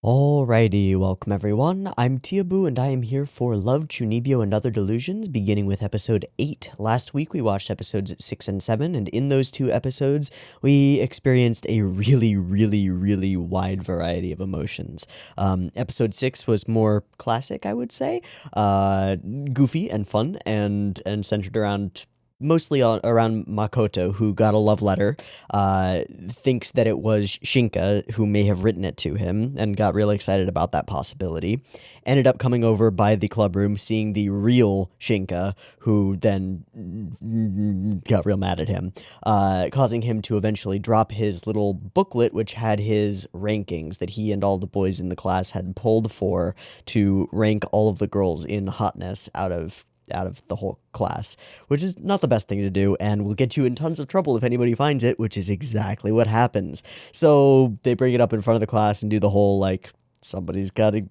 Alrighty, welcome everyone. I'm Teeaboo and I am here for Love, Chuunibyou, and Other Delusions, beginning with episode 8. Last week we watched episodes 6 and 7, and in those two episodes we experienced a really wide variety of emotions. Episode 6 was more classic, I would say, goofy and fun, and centered around around Makoto, who got a love letter, thinks that it was Shinka who may have written it to him, and got really excited about that possibility. Ended up coming over by the club room, seeing the real Shinka, who then got real mad at him, causing him to eventually drop his little booklet, which had his rankings that he and all the boys in the class had pulled for to rank all of the girls in hotness out of the whole class, which is not the best thing to do and will get you in tons of trouble if anybody finds it, which is exactly what happens. So they bring it up in front of the class and do the whole, like, somebody's gotta,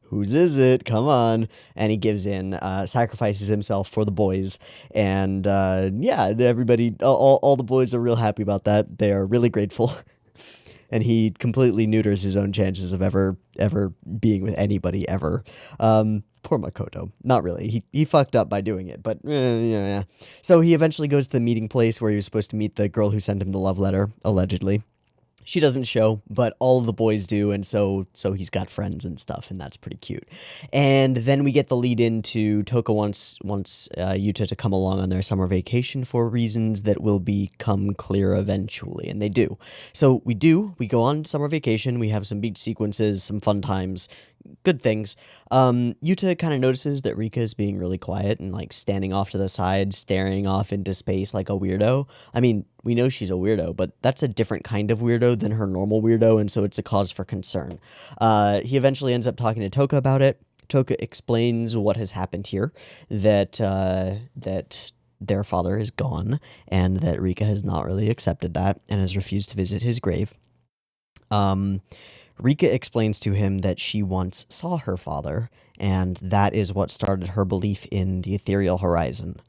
whose is it? Come on. And he gives in, sacrifices himself for the boys. And yeah, everybody, all the boys are real happy about that. They are really grateful. And he completely neuters his own chances of ever being with anybody ever. Poor Makoto. Not really. He fucked up by doing it, but yeah. So he eventually goes to the meeting place where he was supposed to meet the girl who sent him the love letter, allegedly. She doesn't show, but all of the boys do, and so he's got friends and stuff, and that's pretty cute. And then we get the lead into Toka wants Yuta to come along on their summer vacation for reasons that will become clear eventually, and they do. So we go on summer vacation, we have some beach sequences, some fun times, good things. Yuta kind of notices that Rika is being really quiet and like standing off to the side, staring off into space like a weirdo. I mean, we know she's a weirdo, but that's a different kind of weirdo than her normal weirdo, and so it's a cause for concern. He eventually ends up talking to Toka about it. Toka explains what has happened here, that their father is gone, and that Rika has not really accepted that and has refused to visit his grave. Rika explains to him that she once saw her father, and that is what started her belief in the ethereal horizon.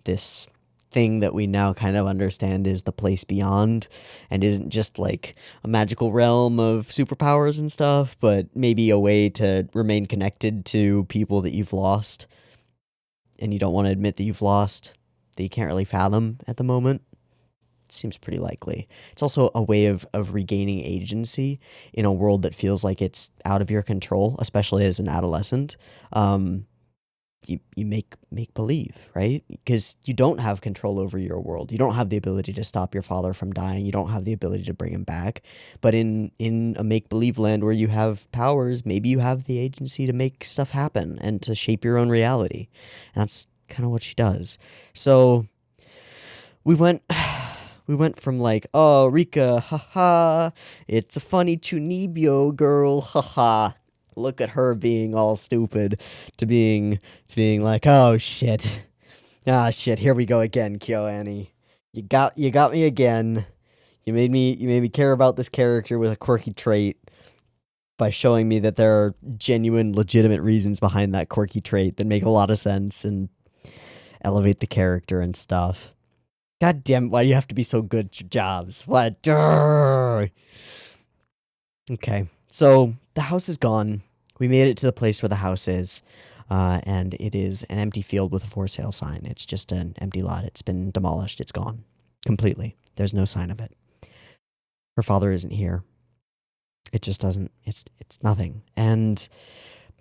This thing that we now kind of understand is the place beyond, and isn't just like a magical realm of superpowers and stuff, but maybe a way to remain connected to people that you've lost, and you don't want to admit that you've lost, that you can't really fathom at the moment. Seems pretty likely. It's also a way of regaining agency in a world that feels like it's out of your control, especially as an adolescent. You make believe, right? Because you don't have control over your world. You don't have the ability to stop your father from dying. You don't have the ability to bring him back. But in a make believe land where you have powers, maybe you have the agency to make stuff happen and to shape your own reality. And that's kind of what she does. So we went we went from like, oh, Rika, haha, it's a funny Chuunibyou girl, haha. Look at her being all stupid, to being like, oh shit. Ah shit, here we go again, KyoAni. You got me again. You made me care about this character with a quirky trait by showing me that there are genuine, legitimate reasons behind that quirky trait that make a lot of sense and elevate the character and stuff. God damn, why do you have to be so good at your jobs? What? Durr. Okay, so the house is gone. We made it to the place where the house is, and it is an empty field with a for sale sign. It's just an empty lot. It's been demolished. It's gone completely. There's no sign of it. Her father isn't here. It just doesn't. It's nothing, and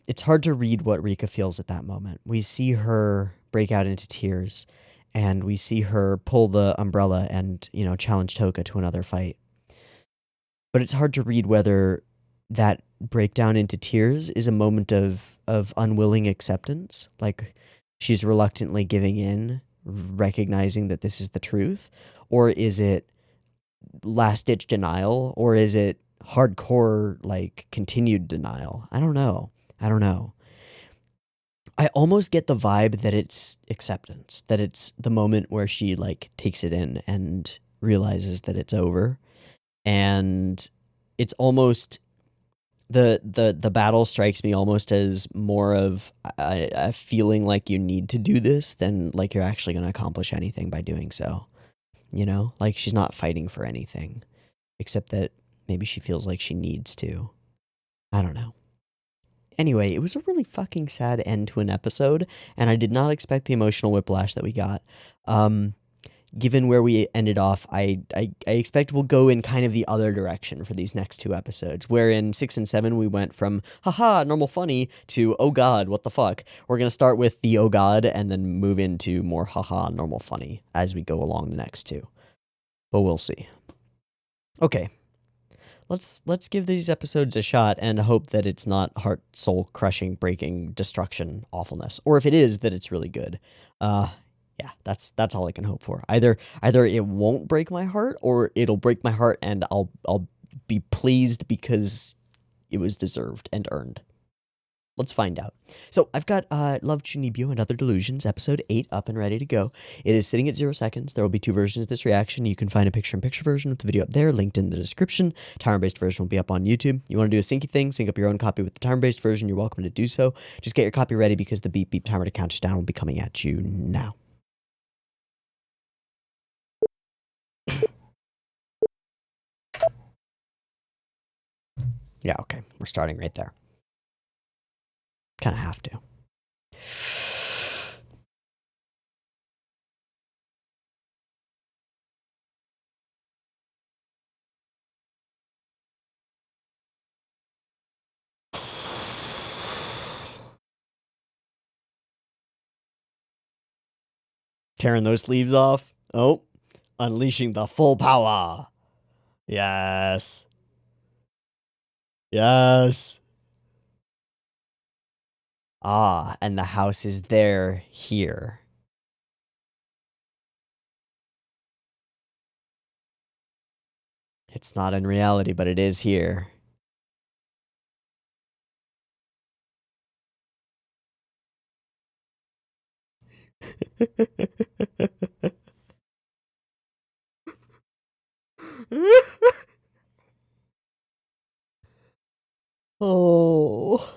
it's hard to read what Rika feels at that moment. We see her break out into tears, and we see her pull the umbrella and, challenge Toka to another fight. But it's hard to read whether that breakdown into tears is a moment of unwilling acceptance, like she's reluctantly giving in, recognizing that this is the truth, or is it last-ditch denial, or is it hardcore, like, continued denial? I don't know. I almost get the vibe that it's acceptance, that it's the moment where she, like, takes it in and realizes that it's over. And it's almost the battle strikes me almost as more of a feeling like you need to do this than like you're actually going to accomplish anything by doing so. Like she's not fighting for anything, except that maybe she feels like she needs to. I don't know. Anyway, it was a really fucking sad end to an episode, and I did not expect the emotional whiplash that we got. Given where we ended off, I expect we'll go in kind of the other direction for these next two episodes, where in 6 and 7 we went from, haha, normal funny, to, oh god, what the fuck. We're going to start with the oh god, and then move into more haha, normal funny, as we go along the next two. But we'll see. Okay. Let's give these episodes a shot and hope that it's not heart, soul crushing, breaking, destruction, awfulness, or if it is, that it's really good. Yeah, that's all I can hope for. Either it won't break my heart, or it'll break my heart, and I'll be pleased because it was deserved and earned. Let's find out. So I've got Love, Chuunibyou, and Other Delusions, episode 8, up and ready to go. It is sitting at 0 seconds. There will be two versions of this reaction. You can find a picture-in-picture version of the video up there, linked in the description. Timer-based version will be up on YouTube. You want to do a syncy thing, sync up your own copy with the timer-based version, you're welcome to do so. Just get your copy ready because the beep beep timer to count you down will be coming at you now. Yeah, okay. We're starting right there. Kind of have to. Tearing those sleeves off. Oh, unleashing the full power. Yes. Yes. Ah, and the house is there, here. It's not in reality, but it is here. Oh,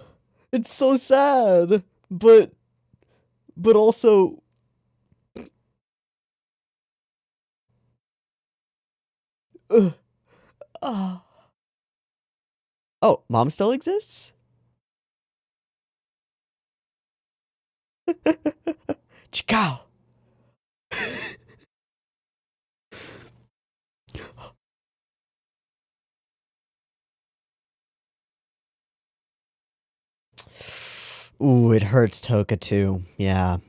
it's so sad, but also, uh, oh, mom still exists? Chikao. Ooh, it hurts Toka too. Yeah.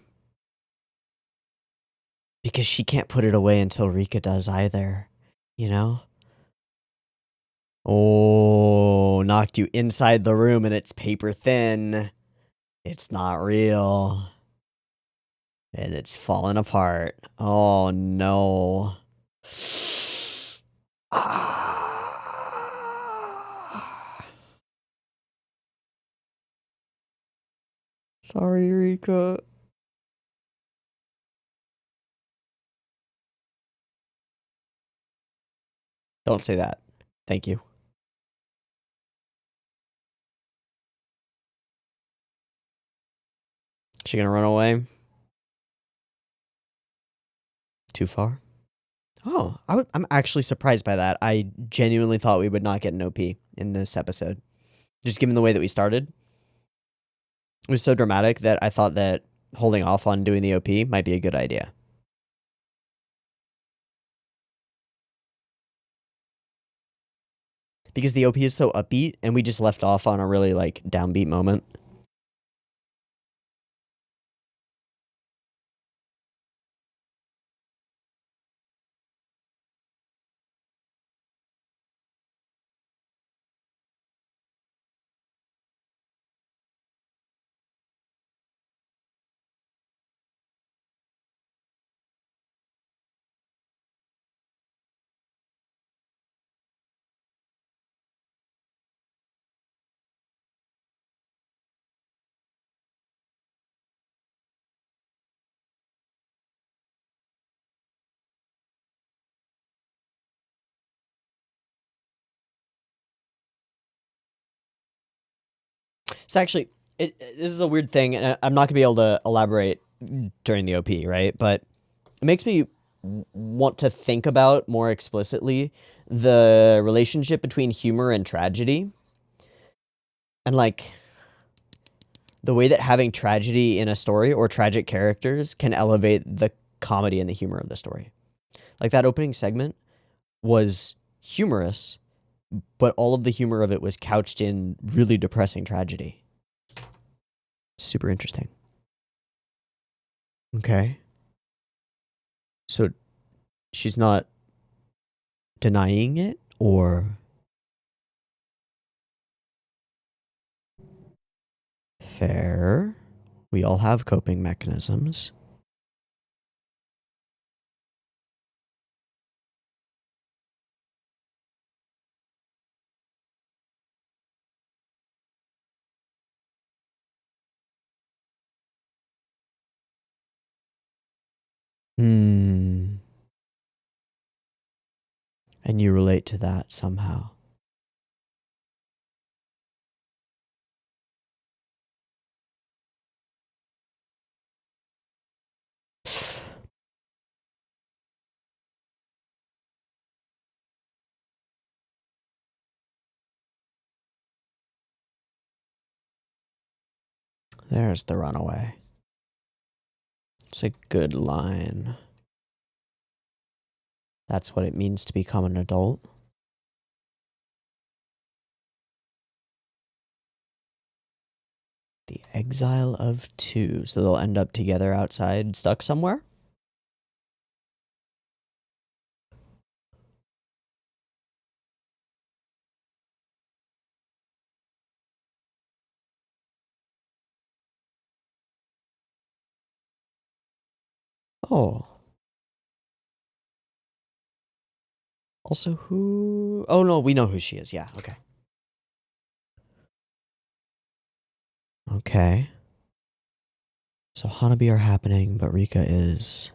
Because she can't put it away until Rika does either. You know? Oh, knocked you inside the room and it's paper thin. It's not real. And it's falling apart. Oh no. Ah. Sorry, Rika. Don't say that. Thank you. She gonna run away? Too far? Oh, I'm actually surprised by that. I genuinely thought we would not get an OP in this episode. Just given the way that we started. It was so dramatic that I thought that holding off on doing the OP might be a good idea. Because the OP is so upbeat, and we just left off on a really, like, downbeat moment. So actually, this is a weird thing, and I'm not going to be able to elaborate during the OP, right? But it makes me want to think about more explicitly the relationship between humor and tragedy. And like the way that having tragedy in a story or tragic characters can elevate the comedy and the humor of the story. Like that opening segment was humorous, but all of the humor of it was couched in really depressing tragedy. Super interesting. Okay. So she's not denying it, or fair. We all have coping mechanisms. Hmm. And you relate to that somehow. There's the runaway. It's a good line. That's what it means to become an adult. The exile of two. So they'll end up together outside, stuck somewhere? Oh. Also, who? Oh, no, we know who she is. Yeah, okay. Okay. So Hanabi are happening, but Rika is.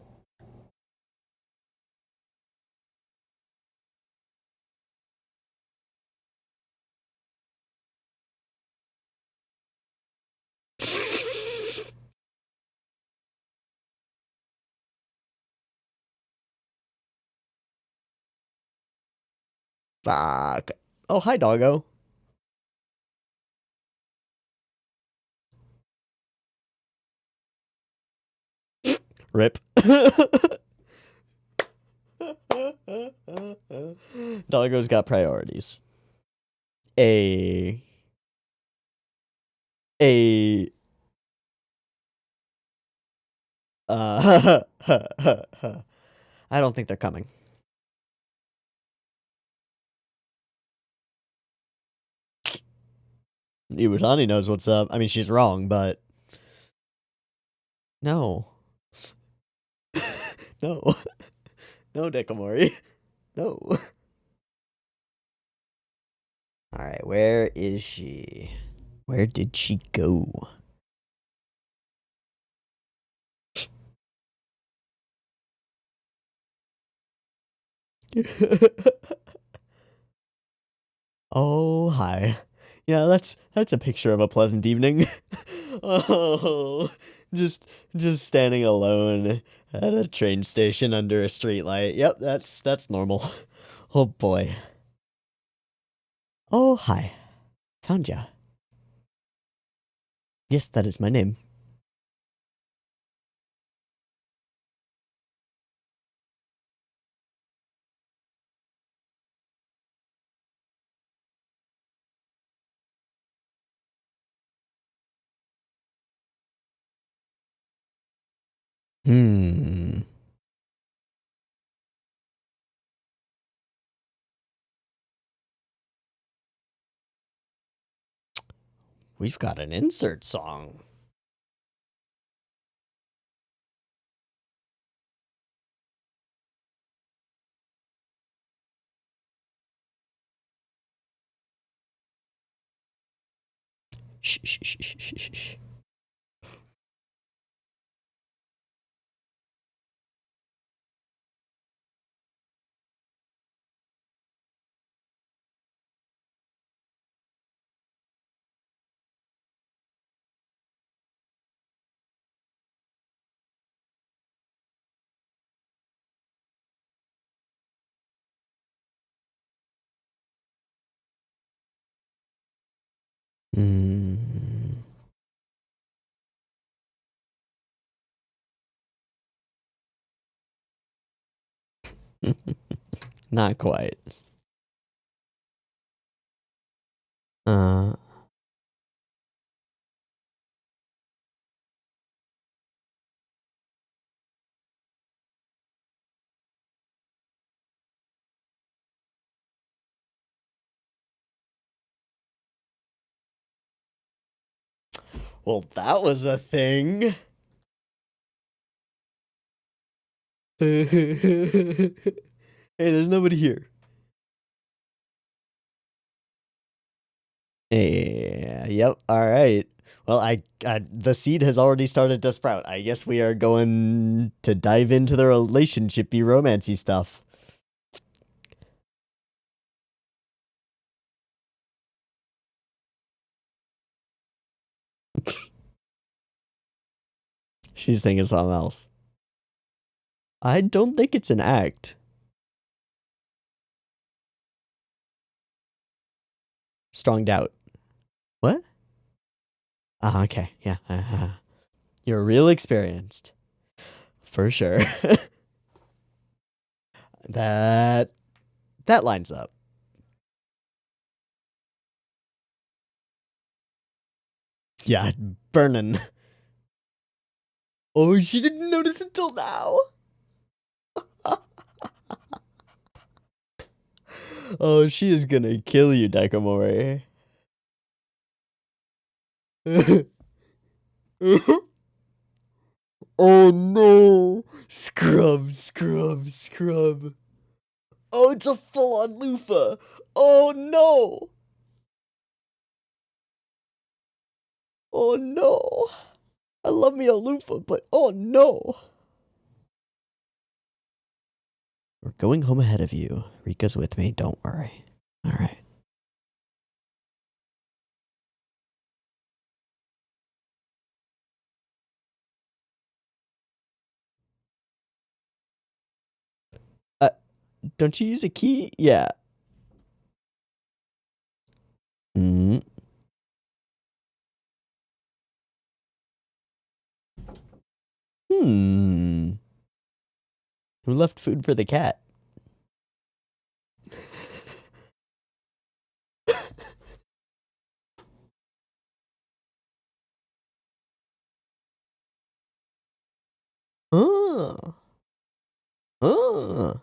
Fuck. Oh, hi, doggo. Rip. Doggo's got priorities. A. A. I don't think they're coming. Iwatani knows what's up. I mean, she's wrong, but no. No. No, Dekamori. No. Alright, where is she? Where did she go? Oh, hi. Yeah, that's a picture of a pleasant evening. Oh, just standing alone at a train station under a streetlight. Yep, that's normal. Oh boy. Oh, hi. Found ya. Yes, that is my name. Hmm. We've got an insert song. Shh, shh, shh, shh, shh, shh, shh. Mm. Not quite. Uh, well, that was a thing. Hey, there's nobody here. Yeah, yep, alright. Well, the seed has already started to sprout. I guess we are going to dive into the relationshipy, romancy stuff. She's thinking something else. I don't think it's an act. Strong doubt. What? Okay, yeah. You're real experienced. For sure. that lines up. Yeah, burning. Oh, she didn't notice until now. Oh, she is gonna kill you, Daikomori. Oh no! Scrub, scrub, scrub. Oh, it's a full-on loofah. Oh no! Oh no! I love me a loofah, but oh no! We're going home ahead of you. Rika's with me, don't worry. Alright. Don't you use a key? Yeah. Mm. Hmm. Who left food for the cat? Oh. Oh.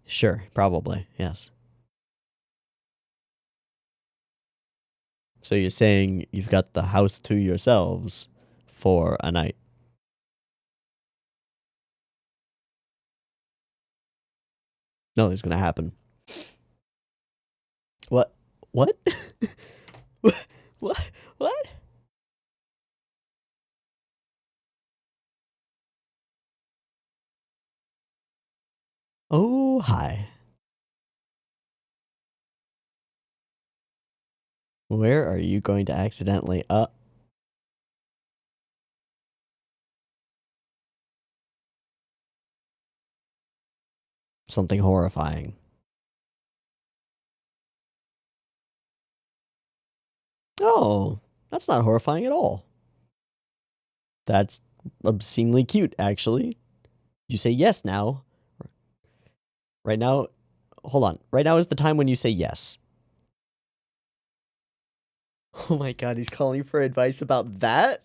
Sure, probably, yes. So you're saying you've got the house to yourselves for a night? Nothing's gonna happen. What? What? What? What? What? Oh, hi. Where are you going to accidentally something horrifying? Oh, that's not horrifying at all. That's obscenely cute, actually. You say yes now. Right now, hold on. Right now is the time when you say yes. Oh my god, he's calling for advice about that?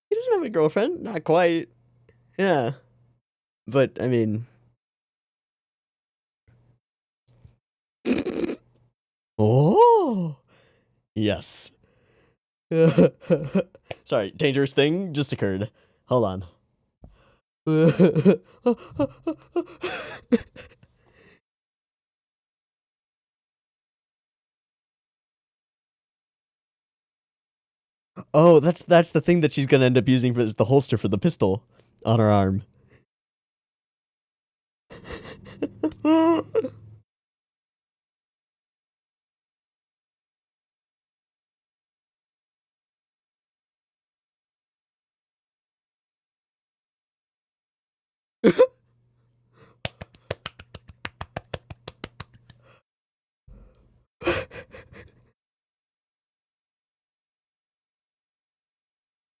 He doesn't have a girlfriend. Not quite. Yeah. But, I mean... Oh! Yes. Sorry, dangerous thing just occurred. Hold on. Oh, that's the thing that she's gonna end up using for is the holster for the pistol on her arm.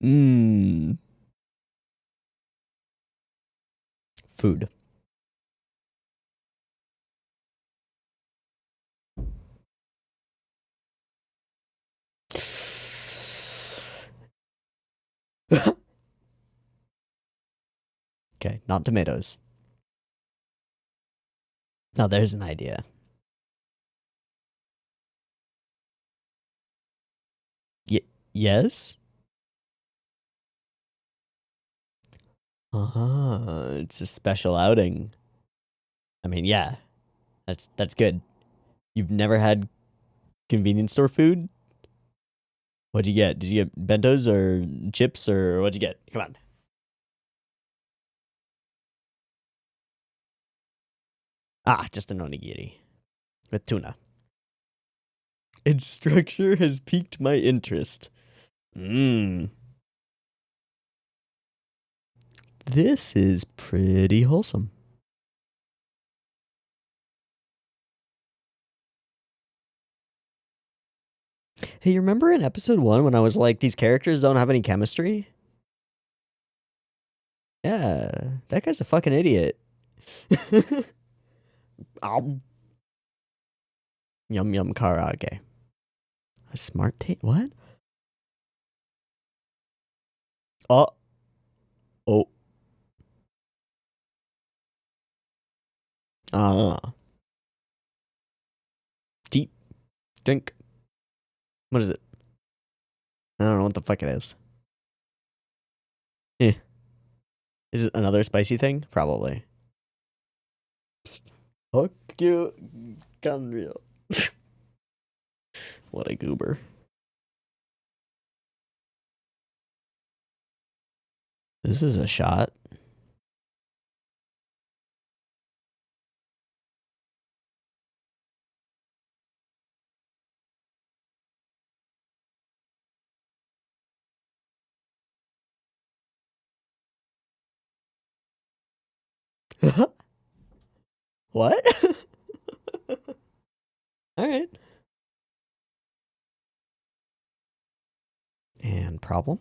Mmm. Food. Okay, not tomatoes. Now there's an idea. Yes? It's a special outing. I mean, yeah, that's good. You've never had convenience store food? What'd you get? Did you get bentos or chips or what'd you get? Come on. Ah, just an onigiri with tuna. Its structure has piqued my interest. Mmm. This is pretty wholesome. Hey, you remember in episode 1 when I was like, these characters don't have any chemistry? Yeah, that guy's a fucking idiot. Ow. Yum yum karage. A smart tape? What? Oh. Oh. Deep. Drink. What is it? I don't know what the fuck it is. Eh. Is it another spicy thing? Probably. Fuck you, Gunreal. What a goober. This is a shot. What? All right. And problem?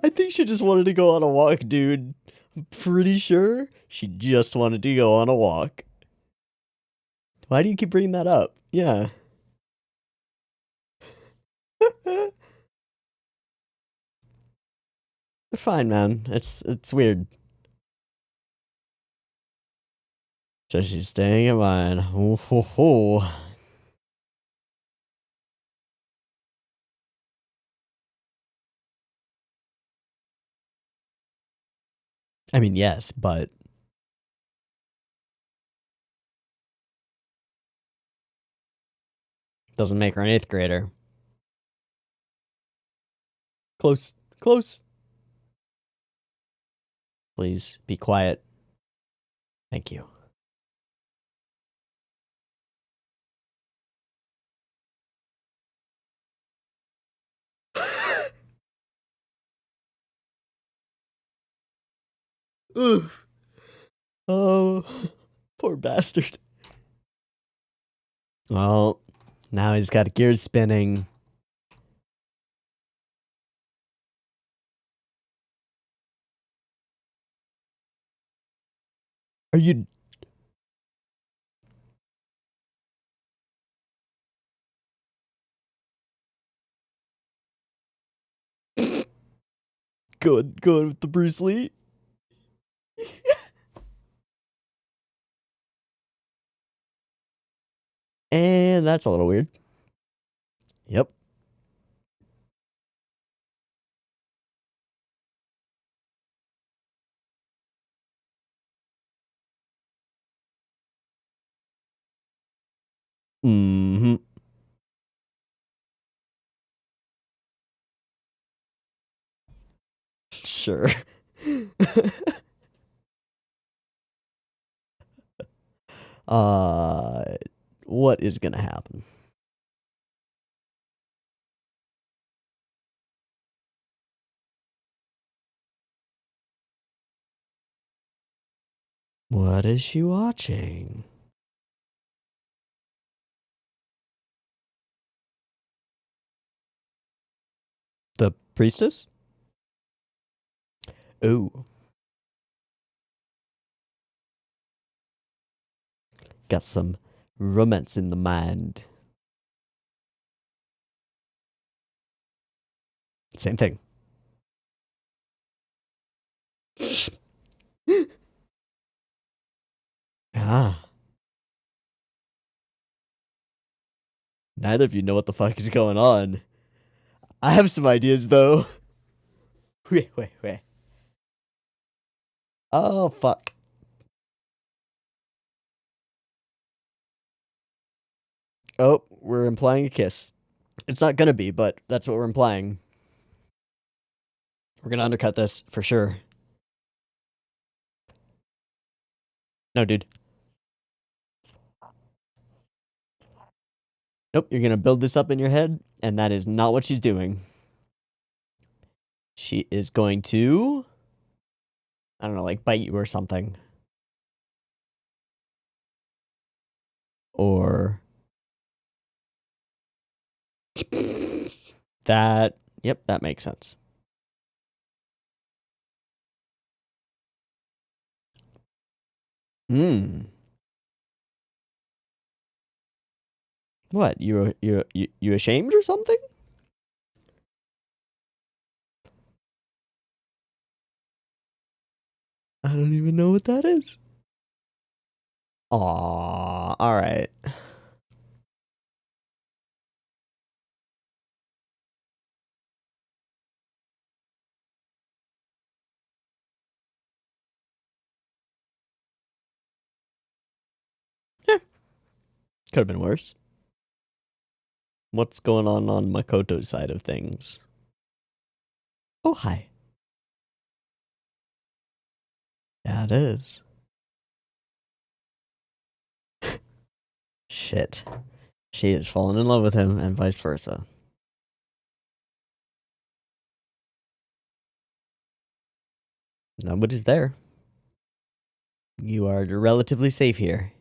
I think she just wanted to go on a walk, dude. I'm pretty sure she just wanted to go on a walk. Why do you keep bringing that up? Yeah. They're fine, man. It's weird. So she's staying at mine. Ooh, hoo, hoo. I mean, yes, but doesn't make her an 8th grader. Close. Close. Please be quiet. Thank you. Ugh. Oh, poor bastard. Well, now he's got gears spinning. Are you... Good with the Bruce Lee. And that's a little weird. Yep. Mm-hmm. Sure. uh, what is gonna happen? What is she watching? The priestess? Ooh. Got some romance in the mind. Same thing. Ah. Neither of you know what the fuck is going on. I have some ideas, though. Wait. Oh, fuck. Oh, we're implying a kiss. It's not gonna be, but that's what we're implying. We're gonna undercut this, for sure. No, dude. Nope, you're gonna build this up in your head, and that is not what she's doing. She is going to... I don't know, like bite you or something. Or... that... Yep, that makes sense. What? You ashamed or something? I don't even know what that is. Aww, alright. Yeah. Could have been worse. What's going on Makoto's side of things? Oh, hi. Yeah, it is. Shit. She is falling in love with him, and vice versa. Nobody's there. You are relatively safe here.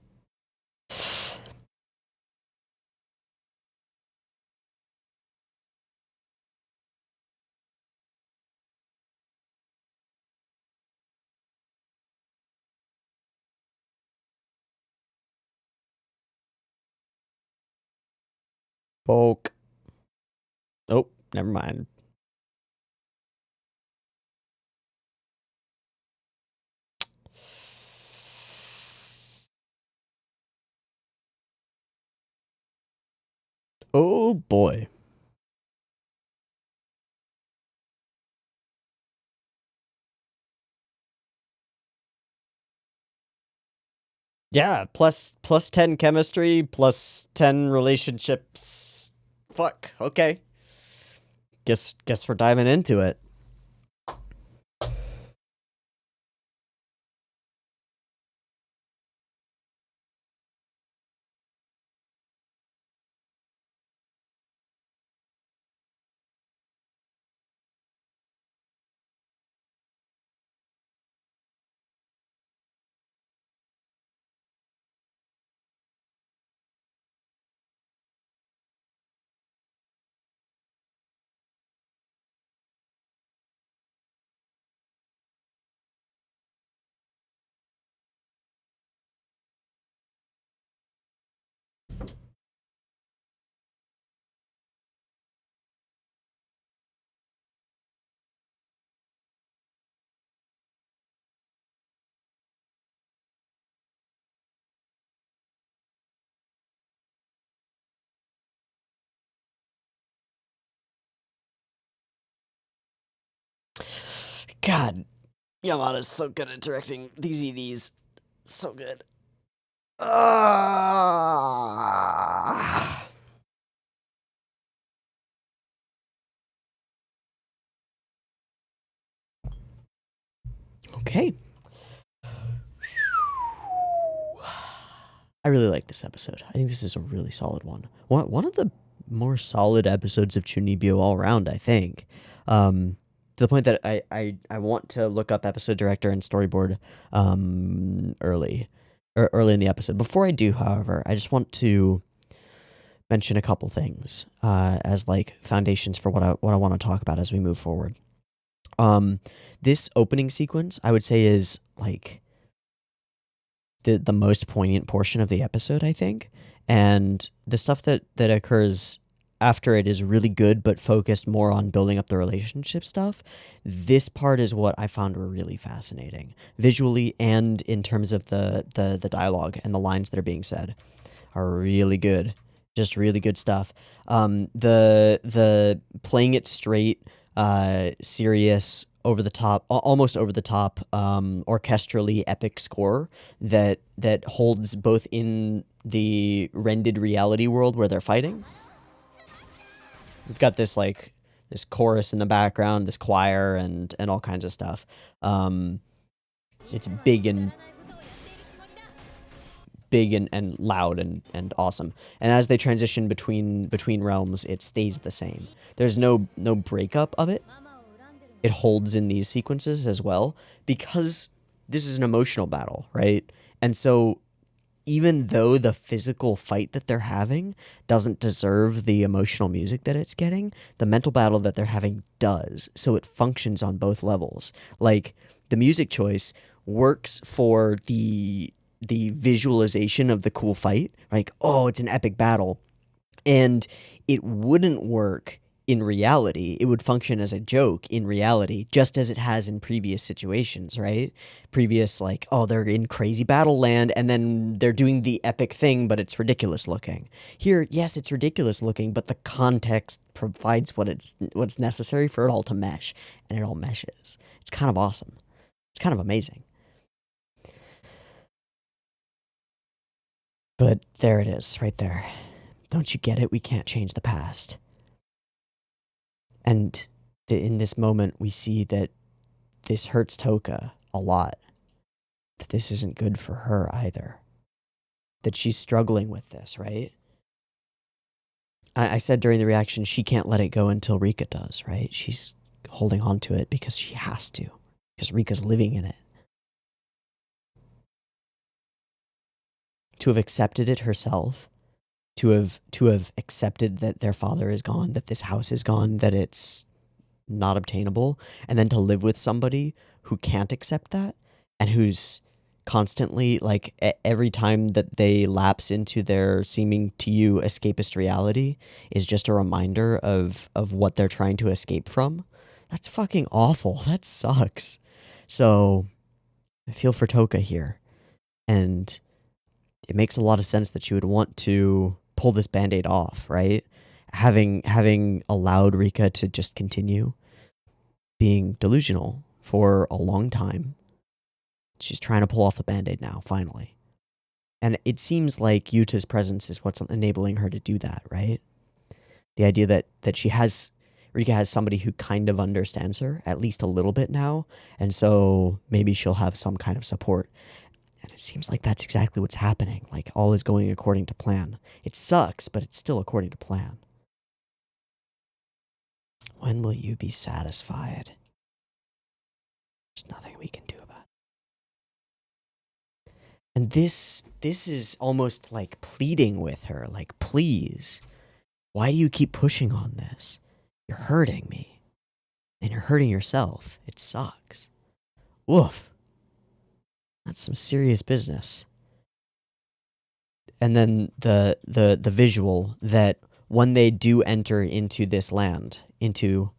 Poke. Oh, never mind. Oh boy. Yeah, plus 10 chemistry, plus 10 relationships. Fuck, okay. Guess we're diving into it. God, Yamada's so good at directing these EDs. So good. Okay. I really like this episode. I think this is a really solid one. One of the more solid episodes of Chuunibyou all around, I think. to the point that I want to look up episode director and storyboard early in the episode. Before I do, however, I just want to mention a couple things as like foundations for what I want to talk about as we move forward. This opening sequence, I would say, is like the most poignant portion of the episode, I think. And the stuff that occurs after it is really good, but focused more on building up the relationship stuff. This part is what I found really fascinating, visually and in terms of the dialogue and the lines that are being said are really good. Just really good stuff. The playing it straight, serious, over the top, almost over the top, orchestrally epic score that holds both in the rendered reality world where they're fighting. We've got this like this chorus in the background, this choir, and all kinds of stuff. It's big and loud and awesome. And as they transition between realms, it stays the same. There's no breakup of it. It holds in these sequences as well, because this is an emotional battle, right? And so even though the physical fight that they're having doesn't deserve the emotional music that it's getting, the mental battle that they're having does. So it functions on both levels. Like, the music choice works for the visualization of the cool fight, like, oh, it's an epic battle. And it wouldn't work in reality. It would function as a joke in reality, just as it has in previous situations, right? Previous, like, oh, they're in crazy battle land, and then they're doing the epic thing, but it's ridiculous looking. Here, yes, it's ridiculous looking, but the context provides what's necessary for it all to mesh, and it all meshes. It's kind of awesome. It's kind of amazing. But there it is, right there. Don't you get it? We can't change the past. And in this moment, we see that this hurts Toka a lot. That this isn't good for her either. That she's struggling with this, right? I said during the reaction, she can't let it go until Rika does, right? She's holding on to it because she has to. Because Rika's living in it. To have accepted it herself, to have accepted that their father is gone, that this house is gone, that it's not obtainable, and then to live with somebody who can't accept that, and who's constantly, like, every time that they lapse into their seeming to you escapist reality is just a reminder of what they're trying to escape from. That's fucking awful. That sucks. So I feel for Toka here, and it makes a lot of sense that she would want to pull this band-aid off, right? Having allowed Rika to just continue being delusional for a long time. She's trying to pull off the band-aid now, finally. And it seems like Yuta's presence is what's enabling her to do that, right? The idea that Rika has somebody who kind of understands her, at least a little bit now, and so maybe she'll have some kind of support. And it seems like that's exactly what's happening. Like, all is going according to plan. It sucks, but it's still according to plan. When will you be satisfied? There's nothing we can do about it. And this is almost like pleading with her, like, please, why do you keep pushing on this? You're hurting me. And you're hurting yourself. It sucks. Woof. That's some serious business. And then the visual that when they do enter into this land, into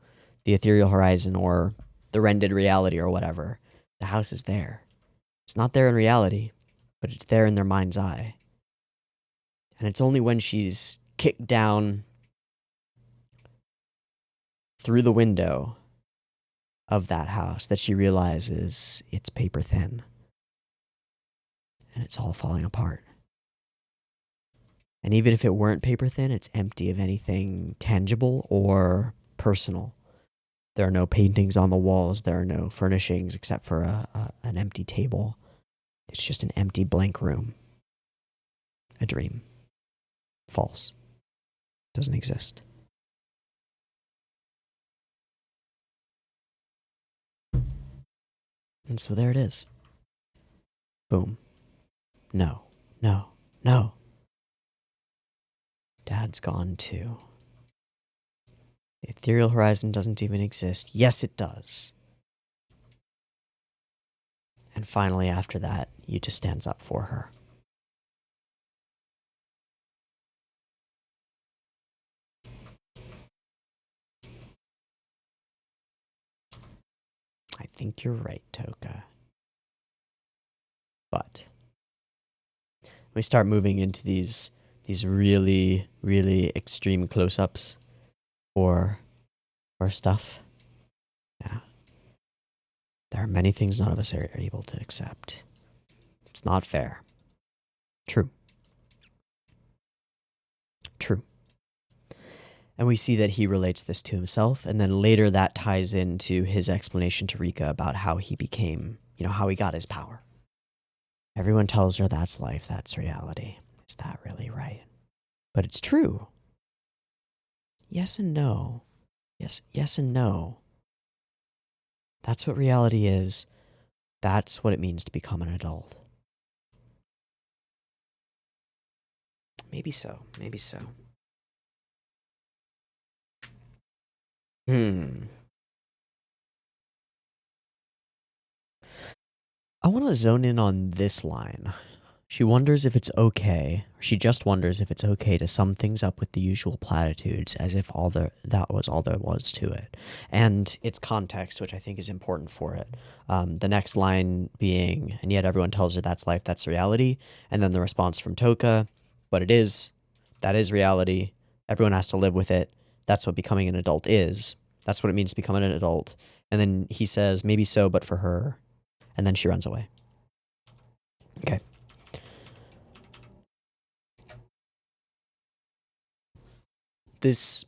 the ethereal horizon or the rendered reality or whatever, the house is there. It's not there in reality, but it's there in their mind's eye. And it's only when she's kicked down through the window of that house that she realizes it's paper thin. And it's all falling apart. And even if it weren't paper thin, it's empty of anything tangible or personal. There are no paintings on the walls. There are no furnishings except for an empty table. It's just an empty blank room. A dream. False. Doesn't exist. And so there it is. Boom. No. No. No. Dad's gone too. The ethereal horizon doesn't even exist. Yes, it does. And finally, after that, Yuta stands up for her. I think you're right, Toka. But we start moving into these really, really extreme close-ups or stuff. Yeah. There are many things none of us are able to accept. It's not fair. True. True. And we see that he relates this to himself, and then later that ties into his explanation to Rika about how he became, how he got his power. Everyone tells her that's life, that's reality. Is that really right? But it's true. Yes and no. Yes and no. That's what reality is. That's what it means to become an adult. Maybe so. Maybe so. I want to zone in on this line. She wonders if it's okay, or she just wonders if it's okay to sum things up with the usual platitudes as if that was all there was to it. And its context, which I think is important for it. The next line being, and yet everyone tells her that's life, that's reality. And then the response from Toka, but it is, that is reality. Everyone has to live with it. That's what becoming an adult is. That's what it means to become an adult. And then he says, maybe so, but for her. And then she runs away. Okay. This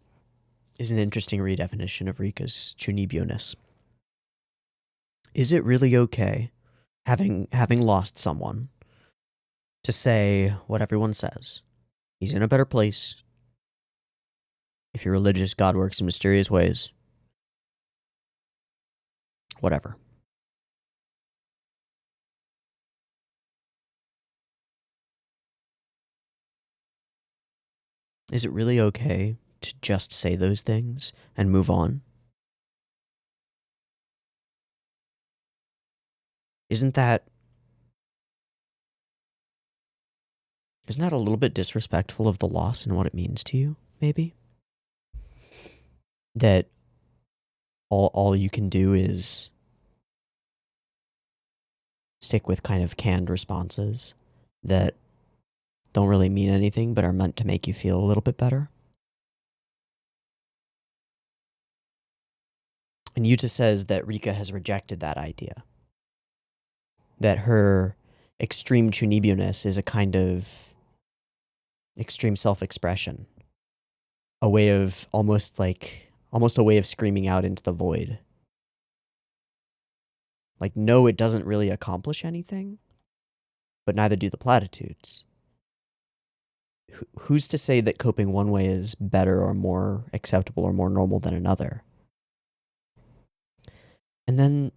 is an interesting redefinition of Rika's Chuunibyou-ness. Is it really okay, having lost someone, to say what everyone says? He's in a better place. If you're religious, God works in mysterious ways. Whatever. Is it really okay to just say those things and move on? Isn't that a little bit disrespectful of the loss and what it means to you, maybe? That all you can do is stick with kind of canned responses that don't really mean anything but are meant to make you feel a little bit better. And Yuta says that Rika has rejected that idea. That her extreme Chuunibyou-ness is a kind of extreme self-expression. A way of almost a way of screaming out into the void. Like, no, it doesn't really accomplish anything, but neither do the platitudes. Who's to say that coping one way is better or more acceptable or more normal than another? And then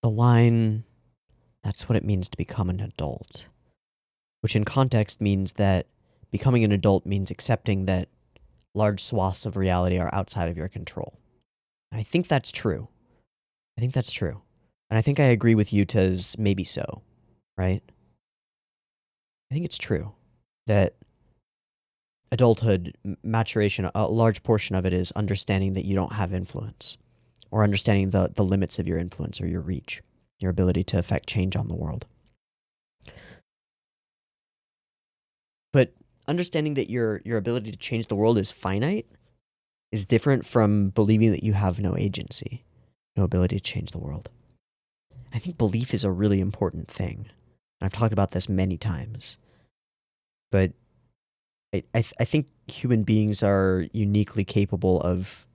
the line, that's what it means to become an adult. Which in context means that becoming an adult means accepting that large swaths of reality are outside of your control. And I think that's true. And I think I agree with Yuta's maybe so, right? I think it's true that adulthood, maturation, a large portion of it is understanding that you don't have influence, or understanding the limits of your influence or your reach, your ability to affect change on the world. But understanding that your ability to change the world is finite is different from believing that you have no agency, no ability to change the world. I think belief is a really important thing. I've talked about this many times. But I think human beings are uniquely capable of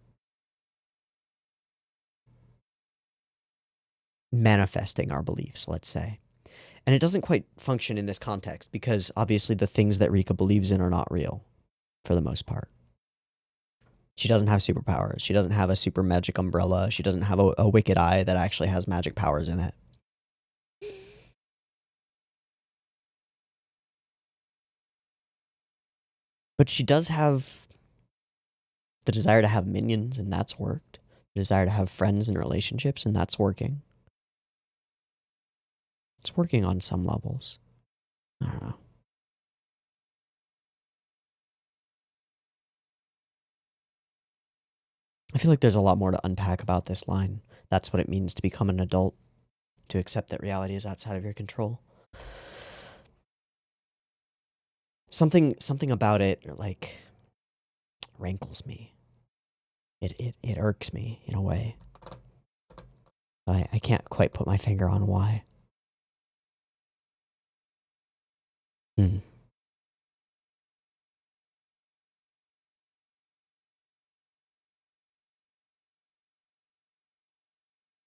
manifesting our beliefs, let's say. And it doesn't quite function in this context because obviously the things that Rika believes in are not real for the most part. She doesn't have superpowers. She doesn't have a super magic umbrella. She doesn't have a wicked eye that actually has magic powers in it. But she does have the desire to have minions, and that's worked. The desire to have friends and relationships, and that's working. It's working on some levels. I don't know. I feel like there's a lot more to unpack about this line. That's what it means to become an adult, to accept that reality is outside of your control. Something about it, like, rankles me. It irks me in a way. I can't quite put my finger on why.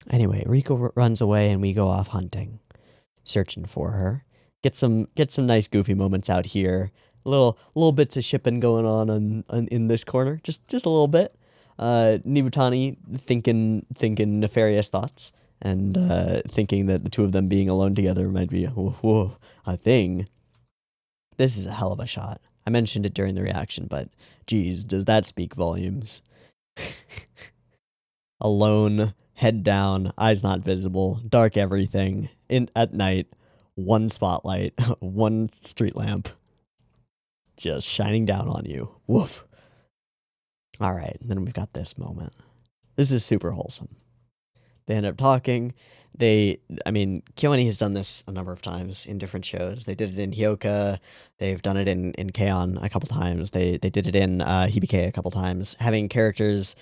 Anyway, Rika runs away and we go off hunting, searching for her. Get some nice goofy moments out here. Little bits of shipping going on in this corner. Just a little bit. Nibutani thinking nefarious thoughts and thinking that the two of them being alone together might be a thing. This is a hell of a shot. I mentioned it during the reaction, but geez, does that speak volumes? Alone, head down, eyes not visible, dark everything, at night, one spotlight, one street lamp, just shining down on you. Woof. All right, then we've got this moment. This is super wholesome. They end up talking. Kyoani has done this a number of times in different shows. They did it in Hyoka. They've done it in K-On! A couple times. They did it in Hibike a couple times. Having characters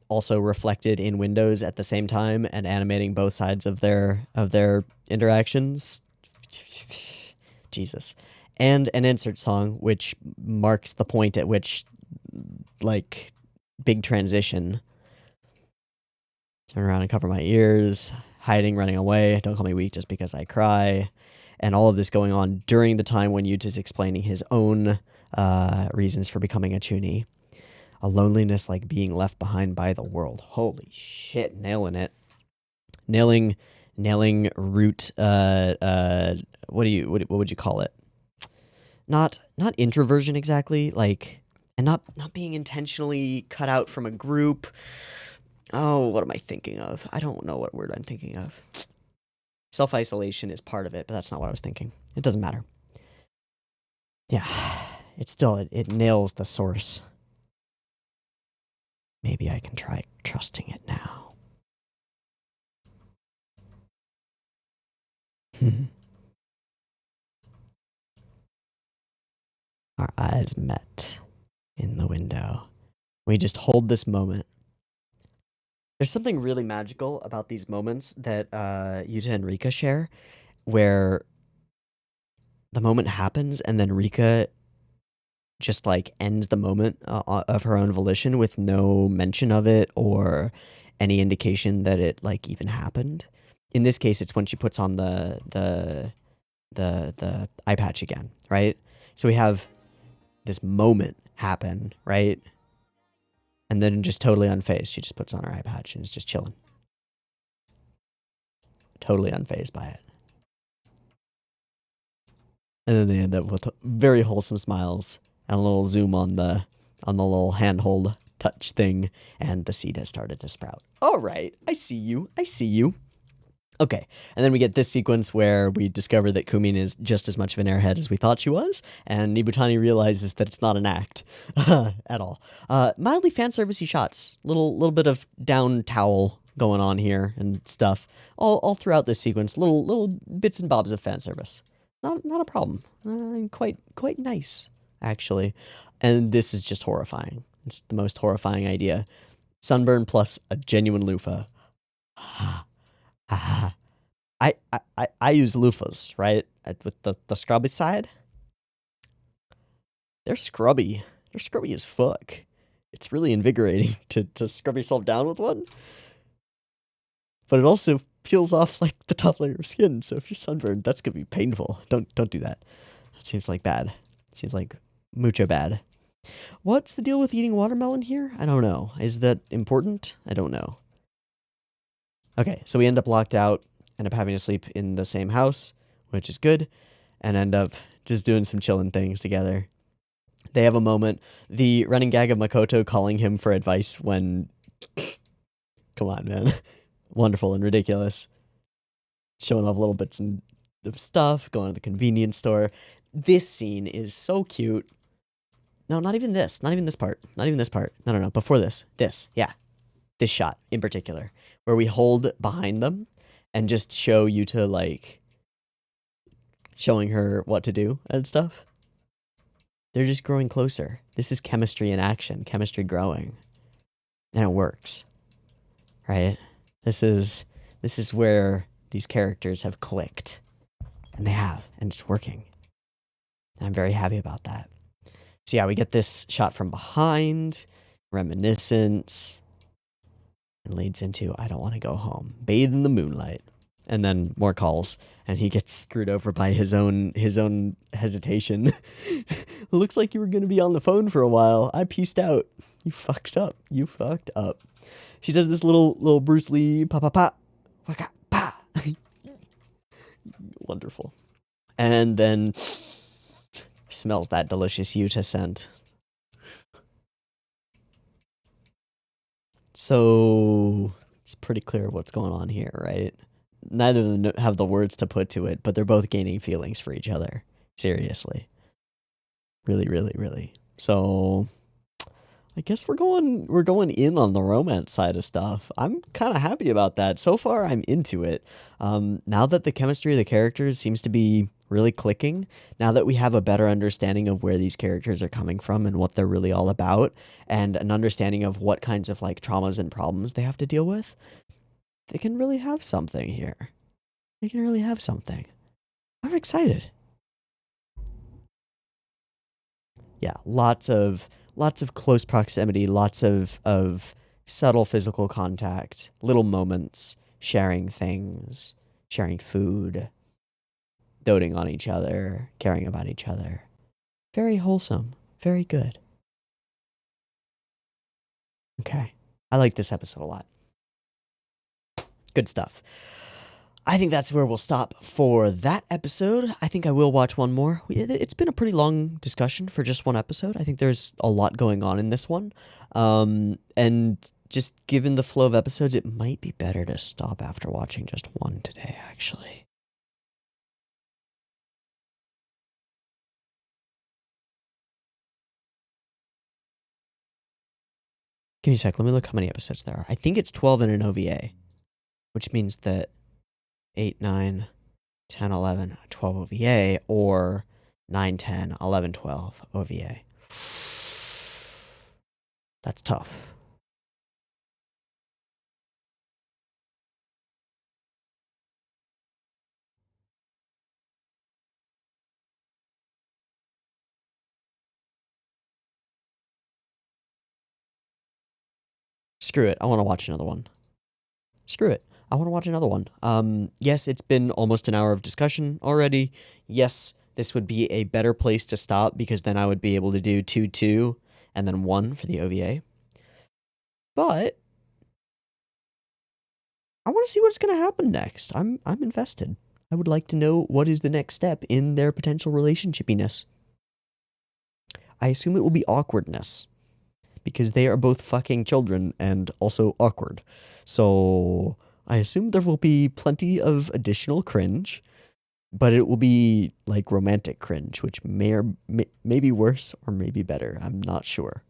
also reflected in windows at the same time and animating both sides of their interactions. Jesus. And an insert song, which marks the point at which, like, big transition. Turn around and cover my ears, hiding, running away, don't call me weak just because I cry. And all of this going on during the time when Yuta's explaining his own reasons for becoming a Chuuni. A loneliness like being left behind by the world. Holy shit, nailing it. Nailing root, what would you call it? Not introversion exactly, like, and not being intentionally cut out from a group. Oh, what am I thinking of? I don't know what word I'm thinking of. Self-isolation is part of it, but that's not what I was thinking. It doesn't matter. Yeah, it nails the source. Maybe I can try trusting it now. Our eyes met in the window. We just hold this moment. There's something really magical about these moments that Yuta and Rika share, where the moment happens and then Rika just like ends the moment of her own volition with no mention of it or any indication that it like even happened. In this case, it's when she puts on the eye patch again, right? So we have this moment happen, right? And then just totally unfazed, she just puts on her eye patch and is just chilling. Totally unfazed by it. And then they end up with very wholesome smiles and a little zoom on the little handhold touch thing, and the seed has started to sprout. All right, I see you. Okay, and then we get this sequence where we discover that Kumin is just as much of an airhead as we thought she was, and Nibutani realizes that it's not an act at all. Mildly fan-servicey shots, little bit of down towel going on here and stuff, all throughout this sequence. Little bits and bobs of fan service. Not a problem. Quite nice, actually. And this is just horrifying. It's the most horrifying idea. Sunburn plus a genuine loofah. I use loofahs, right? With the scrubby side. They're scrubby. They're scrubby as fuck. It's really invigorating to scrub yourself down with one. But it also peels off like the top layer of skin, so if you're sunburned, that's gonna be painful. Don't do that. That seems like bad. It seems like mucho bad. What's the deal with eating watermelon here? I don't know. Is that important? I don't know. Okay, so we end up locked out, end up having to sleep in the same house, which is good, and end up just doing some chilling things together. They have a moment. The running gag of Makoto calling him for advice when... Come on, man. Wonderful and ridiculous. Showing off little bits of stuff, going to the convenience store. This scene is so cute. No, not even this. Not even this part. Not even this part. No. Before this. This. Yeah. This shot in particular. Where we hold behind them and just show Yuta, like, showing her what to do and stuff. They're just growing closer. This is chemistry in action. Chemistry growing. And it works. Right? This is where these characters have clicked. And they have. And it's working. And I'm very happy about that. So yeah, we get this shot from behind. Reminiscence. And leads into, I don't want to go home. Bathe in the moonlight. And then more calls. And he gets screwed over by his own hesitation. Looks like you were going to be on the phone for a while. I peaced out. You fucked up. You fucked up. She does this little Bruce Lee pa. Waka pa. Wonderful. And then smells that delicious Yuta scent. So it's pretty clear what's going on here, right? Neither of them have the words to put to it, but they're both gaining feelings for each other. Seriously. Really, really, really. So I guess we're going in on the romance side of stuff. I'm kind of happy about that. So far, I'm into it. Now that the chemistry of the characters seems to be really clicking, now that we have a better understanding of where these characters are coming from and what they're really all about, and an understanding of what kinds of like traumas and problems they have to deal with, they can really have something here. They can really have something. I'm excited. Yeah, lots of close proximity, lots of subtle physical contact, little moments, sharing things, sharing food, doting on each other, caring about each other. Very wholesome, very good. Okay, I like this episode a lot. Good stuff. I think that's where we'll stop for that episode. I think I will watch one more. It's been a pretty long discussion for just one episode. I think there's a lot going on in this one. And just given the flow of episodes, it might be better to stop after watching just one today, actually. Give me a sec. Let me look how many episodes there are. I think it's 12 in an OVA, which means that 8, 9, 10, 11, 12 OVA, or 9, 10, 11, 12 OVA. That's tough. Screw it. I want to watch another one. Screw it. I want to watch another one. Yes, it's been almost an hour of discussion already. Yes, this would be a better place to stop because then I would be able to do 2, 2, and then 1 for the OVA. But I want to see what's going to happen next. I'm invested. I would like to know what is the next step in their potential relationshipiness. I assume it will be awkwardness because they are both fucking children and also awkward. So I assume there will be plenty of additional cringe, but it will be like romantic cringe, which may be worse or maybe better. I'm not sure.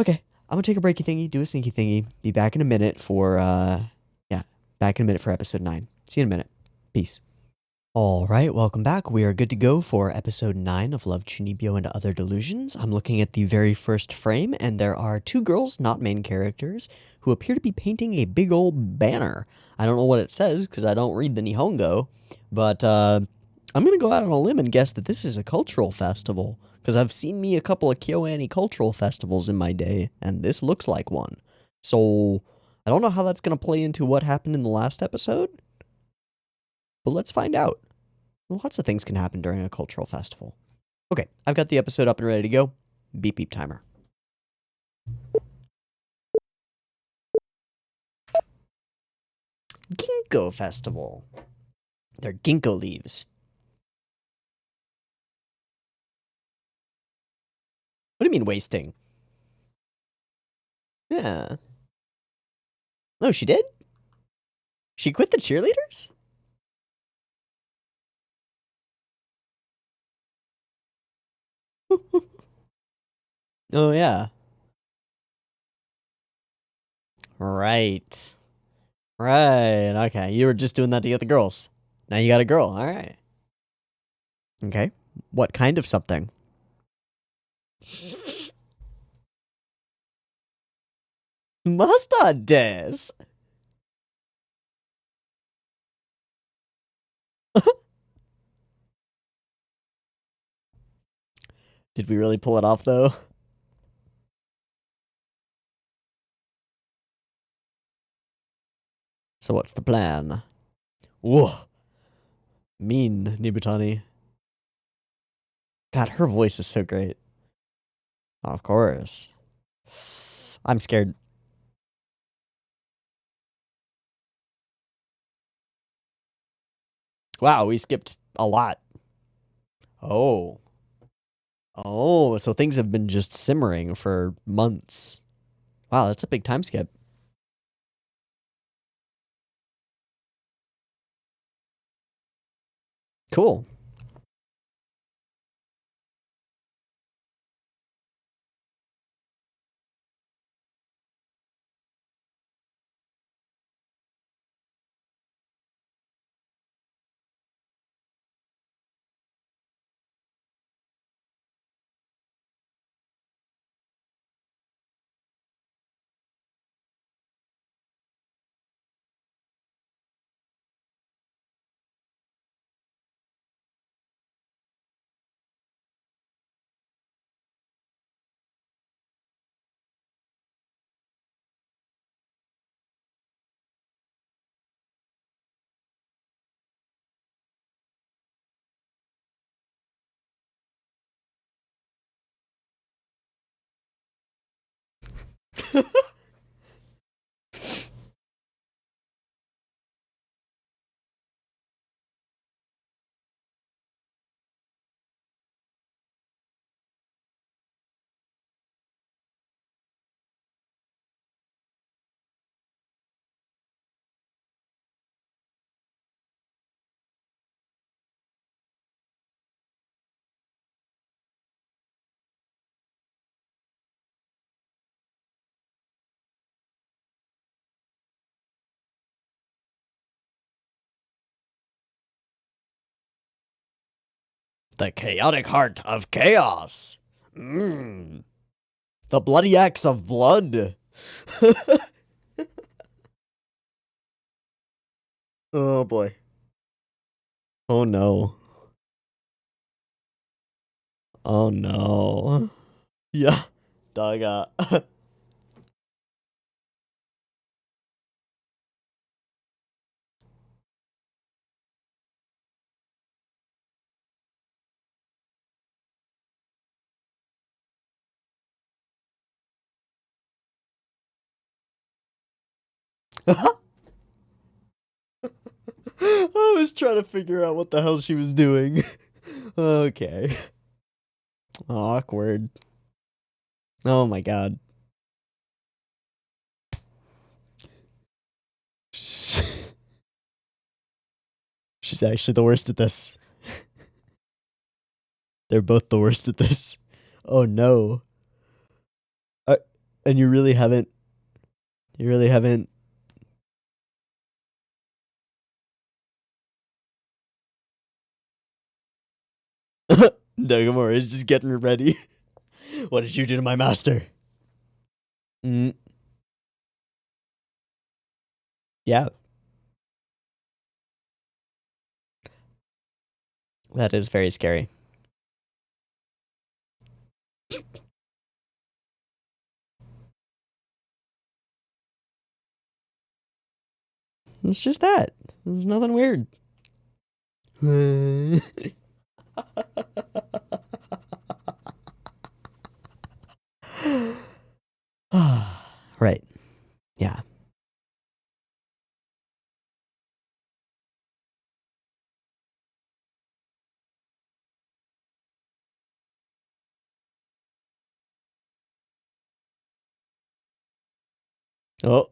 Okay, I'm gonna take a breaky thingy, do a sneaky thingy, be back in a minute for back in a minute for episode 9. See you in a minute. Peace. All right, welcome back. We are good to go for episode 9 of Love, Chuunibyou, and Other Delusions. I'm looking at the very first frame, and there are 2 girls, not main characters, who appear to be painting a big old banner. I don't know what it says, because I don't read the Nihongo, but I'm going to go out on a limb and guess that this is a cultural festival, because I've seen me a couple of KyoAni cultural festivals in my day, and this looks like one. So I don't know how that's going to play into what happened in the last episode, but let's find out. Lots of things can happen during a cultural festival. Okay, I've got the episode up and ready to go. Beep beep timer. Ginkgo Festival. They're ginkgo leaves. What do you mean wasting? Yeah. Oh, she did? She quit the cheerleaders? Oh, yeah. Right. Right. Okay. You were just doing that to get the girls. Now you got a girl. All right. Okay. What kind of something? Mustard des. Did we really pull it off, though? So what's the plan? Whoa. Mean, Nibutani. God, her voice is so great. Of course. I'm scared. Wow, we skipped a lot. Oh. Oh, so things have been just simmering for months. Wow, that's a big time skip. Cool. The chaotic heart of chaos. Mmm. The bloody axe of blood. Oh boy. Oh no. Oh no. Yeah. Toka. I was trying to figure out what the hell she was doing. Okay. Awkward. Oh my god. She's actually the worst at this. They're both the worst at this. Oh no. Uh, and you really haven't. You really haven't. Nagamura is just getting ready. What did you do to my master? Mm, yeah, that is very scary. It's just that. There's nothing weird. Right. Yeah. Oh,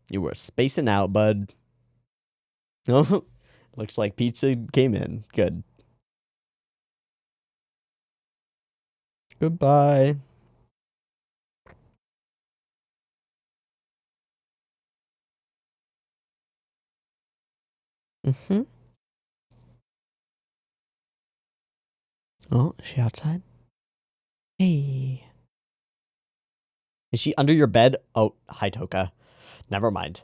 you were spacing out, bud. Oh, looks like pizza came in. Good. Goodbye. Mm-hmm. Oh, is she outside? Hey. Is she under your bed? Oh, hi, Toka. Never mind.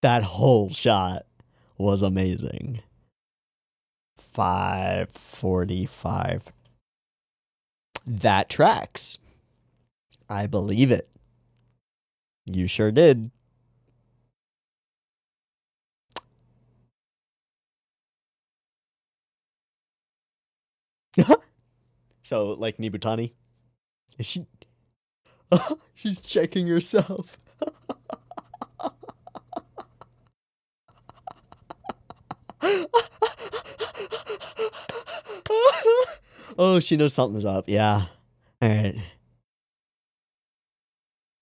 That whole shot was amazing. 5:45. That tracks. I believe it. You sure did. So, like Nibutani? Is she... She's checking herself. Oh, she knows something's up. Yeah. All right.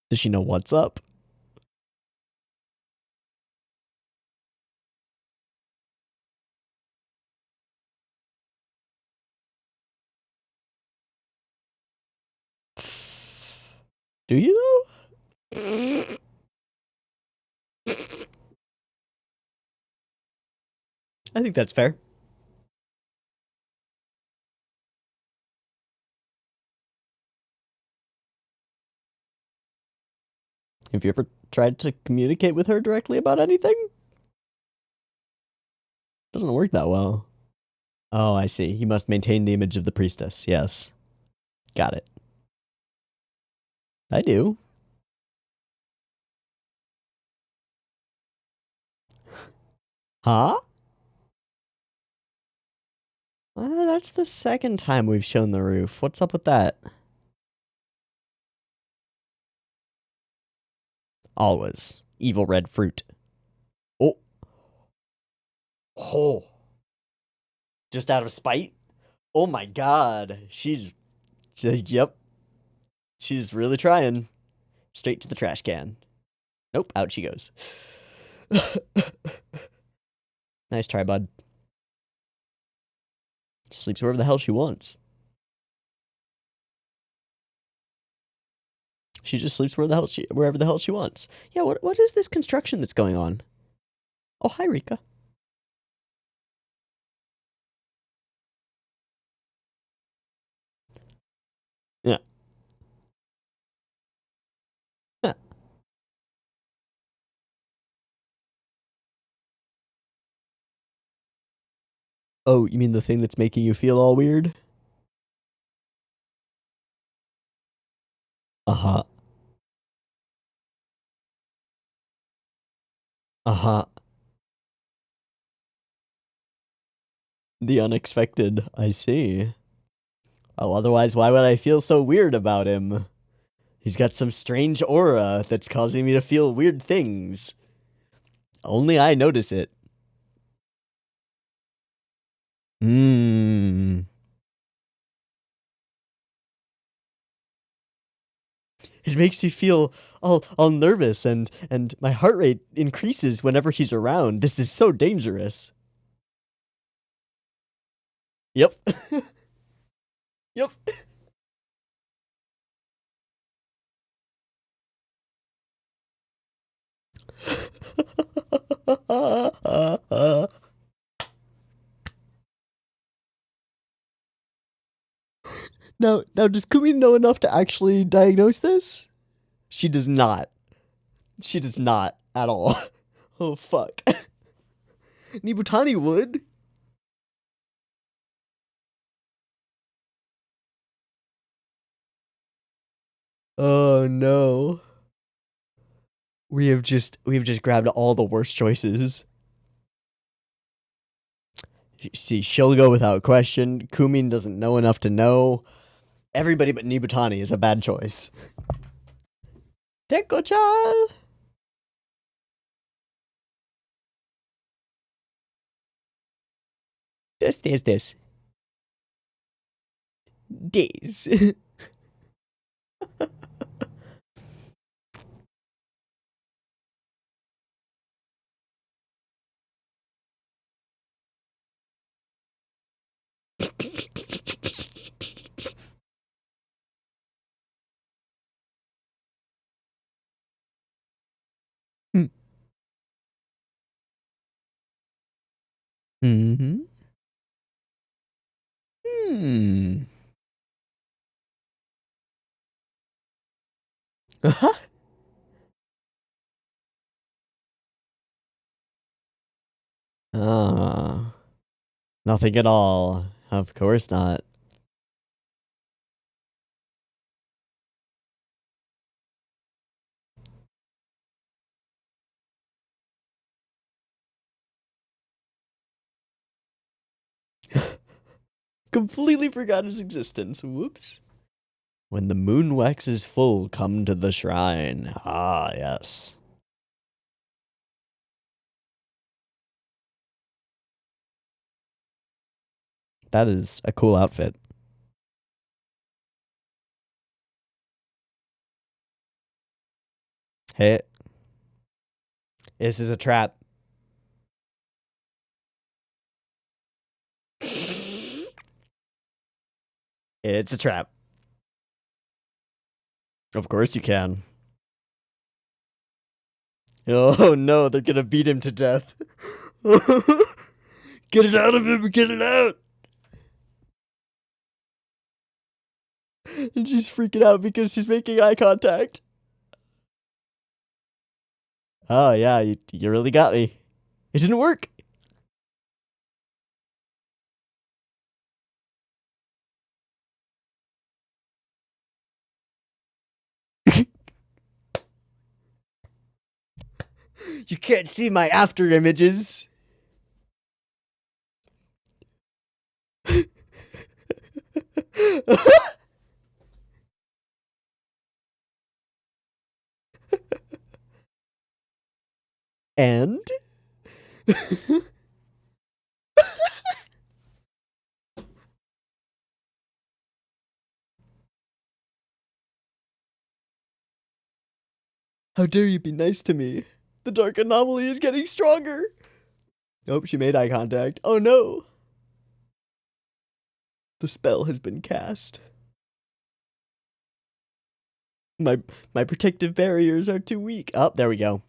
Does she know what's up? Do you? I think that's fair. Have you ever tried to communicate with her directly about anything? Doesn't work that well. Oh, I see. You must maintain the image of the priestess. Yes. Got it. I do. Huh? That's the second time we've shown the roof. What's up with that? Always. Evil red fruit. Oh. Oh. Just out of spite? Oh my god. Yep. She's really trying. Straight to the trash can. Nope, out she goes. Nice try, bud. Sleeps wherever the hell she wants. She just sleeps wherever the hell she wants. Yeah, what is this construction that's going on? Oh, hi, Rika. Yeah. Huh. Oh, you mean the thing that's making you feel all weird? Uh-huh. Uh-huh. The unexpected, I see. Well, otherwise, why would I feel so weird about him? He's got some strange aura that's causing me to feel weird things. Only I notice it. Mmm. It makes me feel all nervous and my heart rate increases whenever he's around. This is so dangerous. Yep. Yep. Now, does Kumi know enough to actually diagnose this? She does not. She does not at all. Oh, fuck. Nibutani would. Oh, no. We have just grabbed all the worst choices. See, she'll go without question. Kumin doesn't know enough to know. Everybody but Nibutani is a bad choice. Teko-chan! This. This. Hmm. Ah, nothing at all. Of course not. Completely forgot his existence. Whoops. When the moon waxes full, come to the shrine. Ah, yes. That is a cool outfit. Hey, this is a trap. It's a trap. Of course you can. Oh no, they're gonna beat him to death. Get it out of him, get it out! And she's freaking out because she's making eye contact. Oh yeah, you really got me. It didn't work. You can't see my after images. And how dare you be nice to me? The dark anomaly is getting stronger. Oh, she made eye contact. Oh no. The spell has been cast. My protective barriers are too weak. Oh, there we go.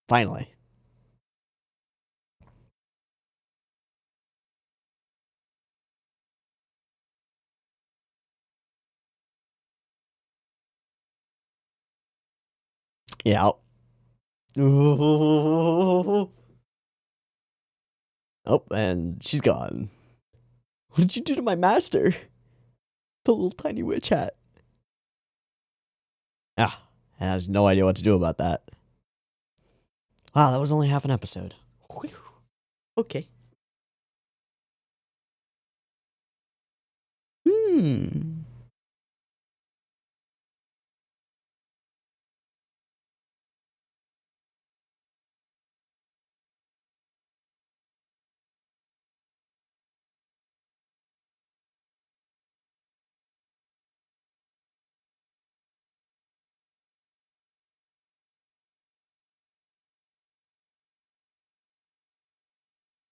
Finally. Yeah. Oh, and she's gone. What did you do to my master? The little tiny witch hat. Ah, has no idea what to do about that. Wow, that was only half an episode. Whew. Okay. Hmm.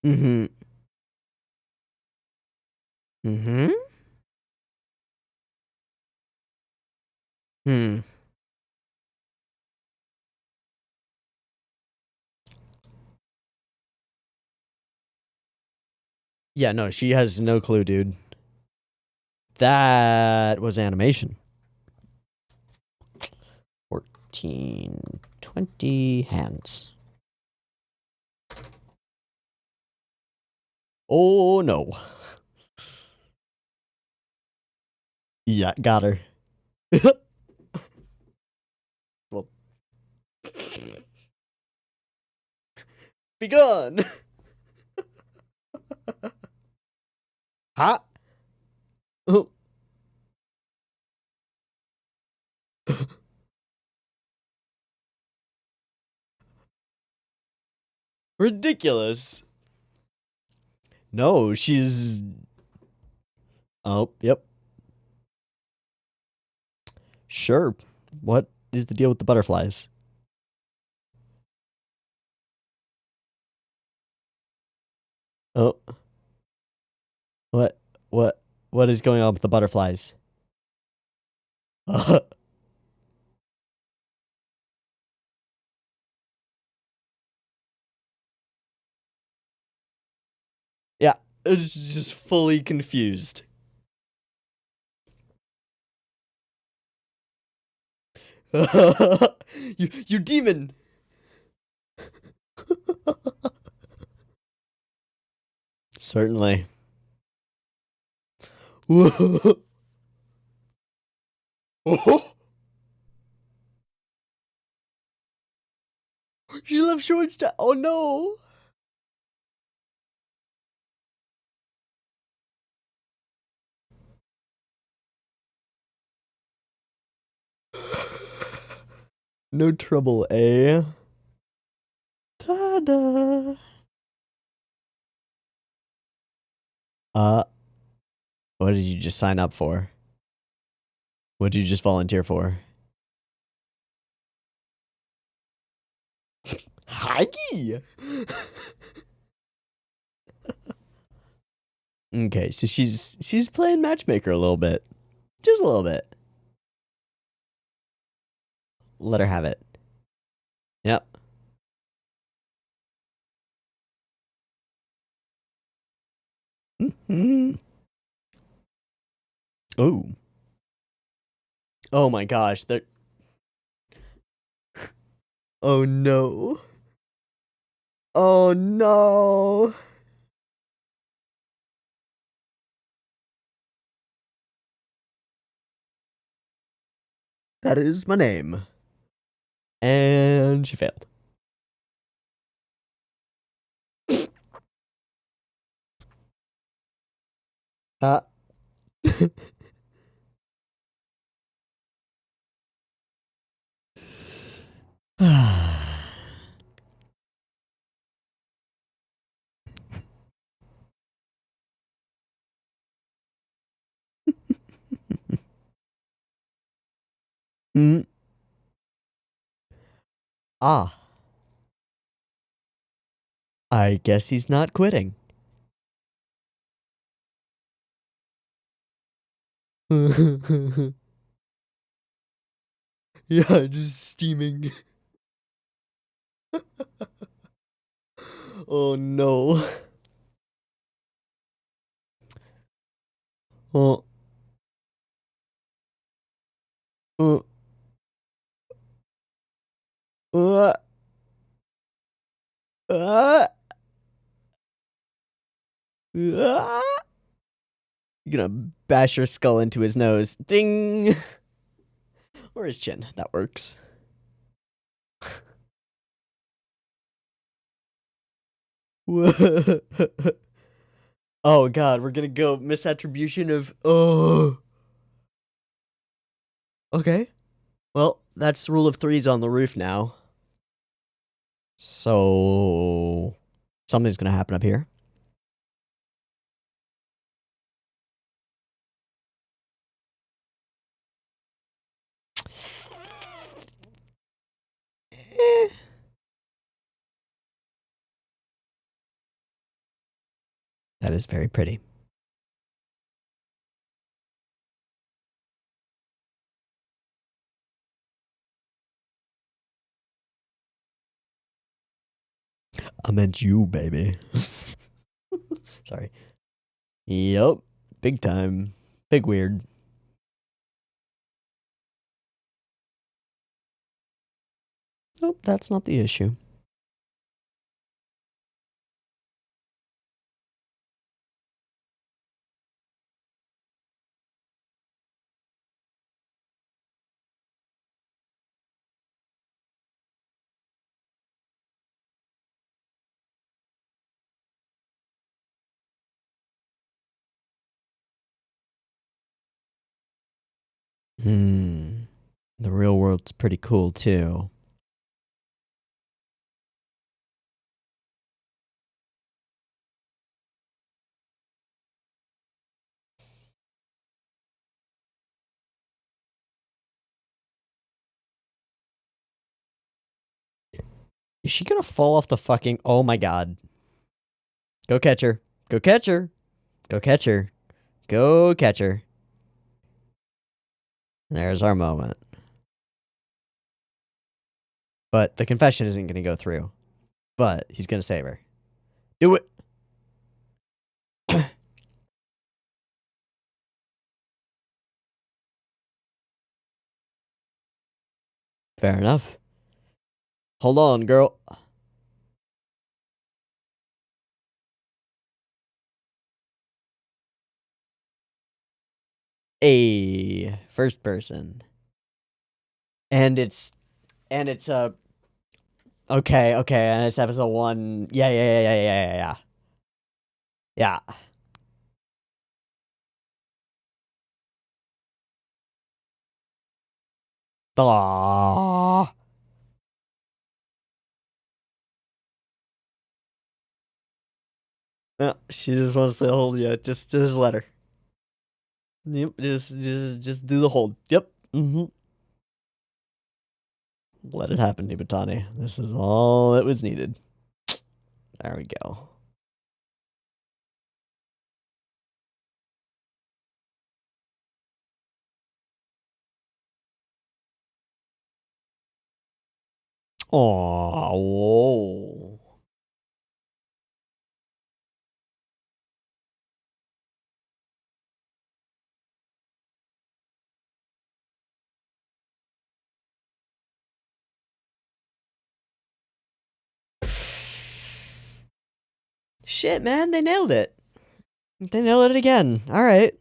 Mm-hmm. Mm-hmm. Hmm. Yeah, no, she has no clue, dude. That was animation. 14, 20 hands. Oh no. Yeah, got her. Well, be gone. Ha. Oh. Ridiculous. No, she's. Oh, yep. Sure. What is the deal with the butterflies? Oh, what, what, what is going on with the butterflies? Yeah. is just fully confused. you demon. Certainly. Oh, she left short style. Oh no. No trouble, eh? Ta-da. What did you just sign up for? What did you just volunteer for? Hi. Okay, so she's playing matchmaker a little bit. Just a little bit. Let her have it. Yep. Oh. Oh my gosh. Oh no. Oh no. That is my name. And she failed. Uh. Mm. Ah. I guess he's not quitting. Yeah, just steaming. Oh no. Oh. Uh, uh, uh, You're gonna bash your skull into his nose. Ding! Or his chin. That works. Oh god, we're gonna go misattribution of. Oh. Okay. Well, that's rule of threes on the roof now. So. Something's gonna happen up here. Eh. That is very pretty. I meant you, baby. Sorry. Yup. Big time. Big weird. Nope, that's not the issue. The real world's pretty cool, too. Is she gonna fall off the fucking... Oh my god. Go catch her. Go catch her. Go catch her. Go catch her. There's our moment. But the confession isn't gonna go through. But he's gonna save her. Do it. Fair enough. Hold on, girl. A first person. And it's okay, and it's episode 1. Yeah. Yeah. Aww. No, she just wants to hold you. Just let her. Yep, just do the hold. Yep. Let it happen, Nibatani. This is all that was needed. There we go. Aw, whoa. Shit, man, they nailed it. They nailed it again. All right.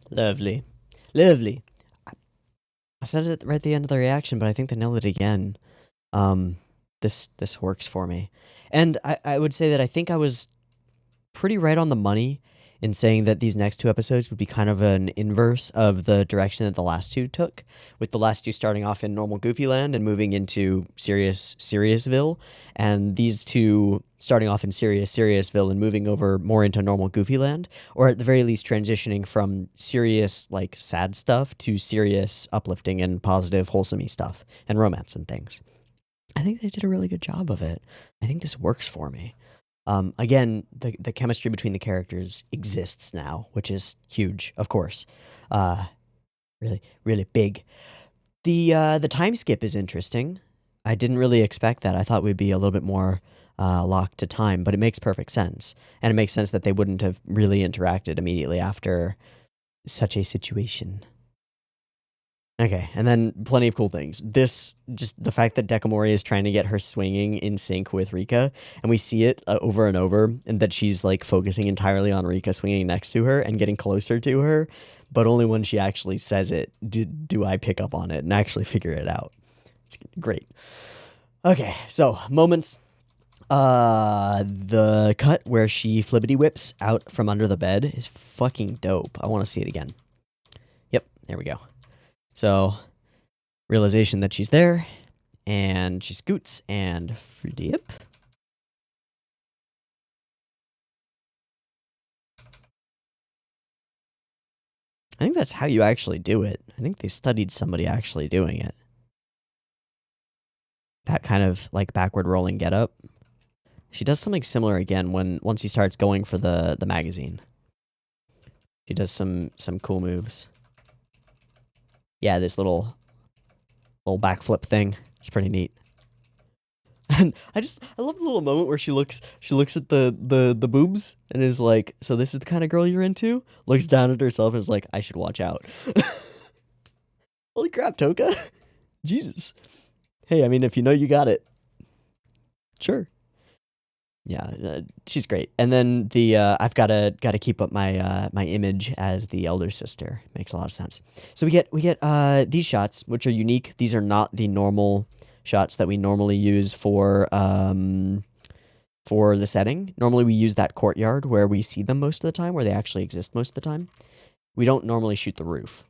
Lovely. Lovely. I said it right at the end of the reaction, but I think they nailed it again. This works for me. And I would say that I think I was pretty right on the money in saying that these next 2 episodes would be kind of an inverse of the direction that the last 2 took, with the last 2 starting off in normal Goofy Land and moving into Seriousville, and these 2 starting off in Seriousville and moving over more into normal Goofy Land, or at the very least transitioning from serious, like, sad stuff to serious, uplifting and positive, wholesome stuff, and romance and things. I think they did a really good job of it. I think this works for me. Again, the chemistry between the characters exists now, which is huge, of course. Really, really big. The time skip is interesting. I didn't really expect that. I thought we'd be a little bit more locked to time, but it makes perfect sense. And it makes sense that they wouldn't have really interacted immediately after such a situation. Okay, and then plenty of cool things. Just the fact that Dekamori is trying to get her swinging in sync with Rika, and we see it over and over, and that she's like focusing entirely on Rika swinging next to her and getting closer to her, but only when she actually says it do I pick up on it and actually figure it out. It's great. Okay, so moments. The cut where she flippity whips out from under the bed is fucking dope. I want to see it again. Yep, there we go. So, realization that she's there, and she scoots and flip. I think that's how you actually do it. I think they studied somebody actually doing it. That kind of like backward rolling get up. She does something similar again once he starts going for the magazine. She does some cool moves. Yeah, this little backflip thing. It's pretty neat. And I love the little moment where she looks at the boobs and is like, so this is the kind of girl you're into? Looks down at herself and is like, I should watch out. Holy crap, Toka. Jesus. Hey, I mean, if you know you got it, sure. Yeah, she's great. And then I've gotta keep up my image as the elder sister. Makes a lot of sense. So we get these shots, which are unique. These are not the normal shots that we normally use for the setting. Normally we use that courtyard where we see them most of the time, where they actually exist most of the time. We don't normally shoot the roof.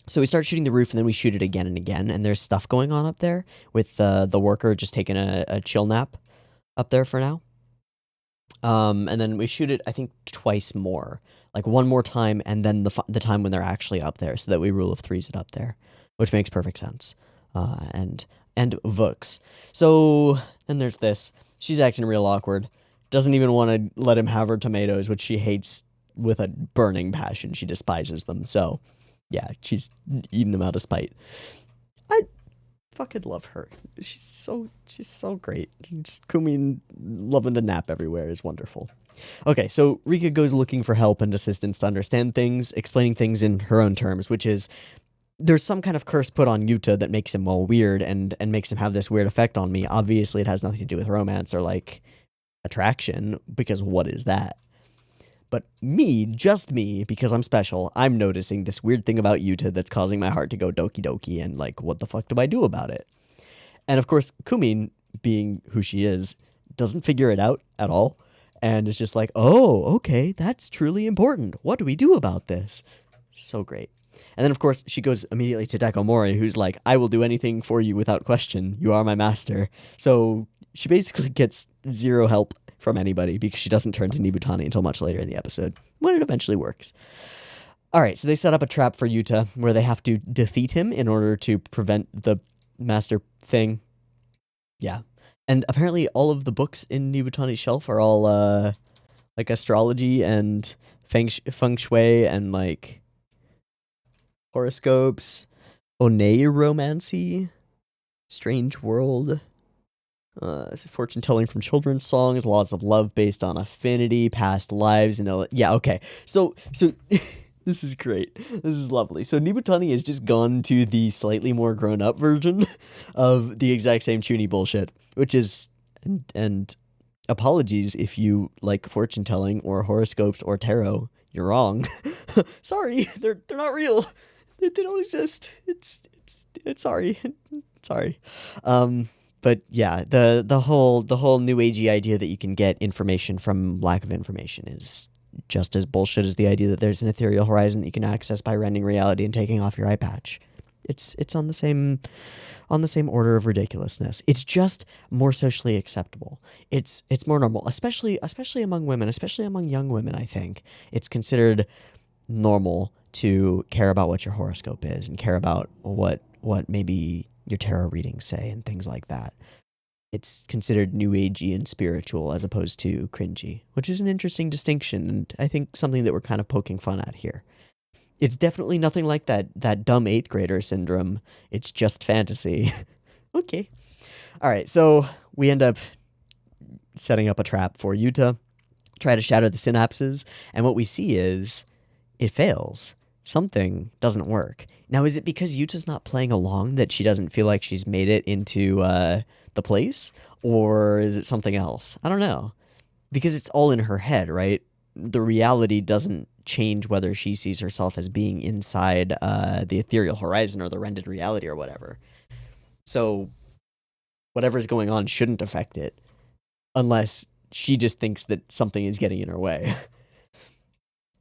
So we start shooting the roof, and then we shoot it again and again, and there's stuff going on up there with the worker just taking a chill nap up there for now. And then we shoot it, I think, twice more. Like one more time, and then the time when they're actually up there, so that we rule of threes it up there, which makes perfect sense. And Vooks. So then there's this. She's acting real awkward. Doesn't even want to let him have her tomatoes, which she hates with a burning passion. She despises them. So, yeah, she's eating them out of spite. I fucking love her. She's so great. Just Kumi loving to nap everywhere is wonderful. Okay, so Rika goes looking for help and assistance to understand things, explaining things in her own terms, which is there's some kind of curse put on Yuta that makes him all weird and makes him have this weird effect on me. Obviously, it has nothing to do with romance or like attraction, because what is that? But me, just me, because I'm special, I'm noticing this weird thing about Yuta that's causing my heart to go doki doki, and like, what the fuck do I do about it? And of course, Kumi, being who she is, doesn't figure it out at all, and is just like, oh, okay, that's truly important. What do we do about this? So great. And then, of course, she goes immediately to Dekomori, who's like, I will do anything for you without question. You are my master. So she basically gets zero help from anybody because she doesn't turn to Nibutani until much later in the episode, when it eventually works. All right, so they set up a trap for Yuta where they have to defeat him in order to prevent the master thing. Yeah. And apparently all of the books in Nibutani's shelf are all like astrology and feng shui and like horoscopes, oneiromancy, strange world, fortune telling from children's songs, laws of love based on affinity, past lives, and yeah, okay. So this is great. This is lovely. So Nibutani has just gone to the slightly more grown up version of the exact same Chuuni bullshit, which is and apologies if you like fortune telling or horoscopes or tarot. You're wrong. Sorry, they're not real. They don't exist. It's sorry. Sorry. But yeah, the whole new agey idea that you can get information from lack of information is just as bullshit as the idea that there's an ethereal horizon that you can access by rending reality and taking off your eye patch. It's on the same order of ridiculousness. It's just more socially acceptable. It's more normal, especially among women, especially among young women. I think it's considered normal to care about what your horoscope is and care about what maybe your tarot readings say and things like that. It's considered new agey and spiritual as opposed to cringy, which is an interesting distinction, and I think something that we're kind of poking fun at here. It's definitely nothing like that dumb 8th grader syndrome. It's just fantasy. Okay. All right, so we end up setting up a trap for Yuta, try to shatter the synapses, and what we see is it fails. Something doesn't work. Now, is it because Yuta's not playing along that she doesn't feel like she's made it into the place? Or is it something else? I don't know. Because it's all in her head, right? The reality doesn't change whether she sees herself as being inside the ethereal horizon or the rendered reality or whatever. So whatever's going on shouldn't affect it. Unless she just thinks that something is getting in her way.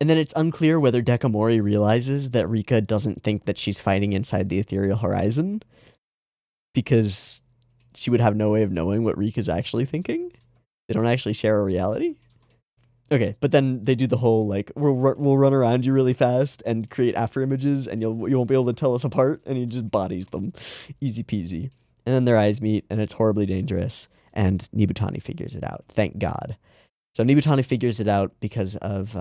And then it's unclear whether Dekomori realizes that Rika doesn't think that she's fighting inside the ethereal horizon, because she would have no way of knowing what Rika's actually thinking. They don't actually share a reality. Okay, but then they do the whole, like, we'll run around you really fast and create after images, and you won't be able to tell us apart, and he just bodies them. Easy peasy. And then their eyes meet, and it's horribly dangerous, and Nibutani figures it out. Thank God. So Nibutani figures it out because of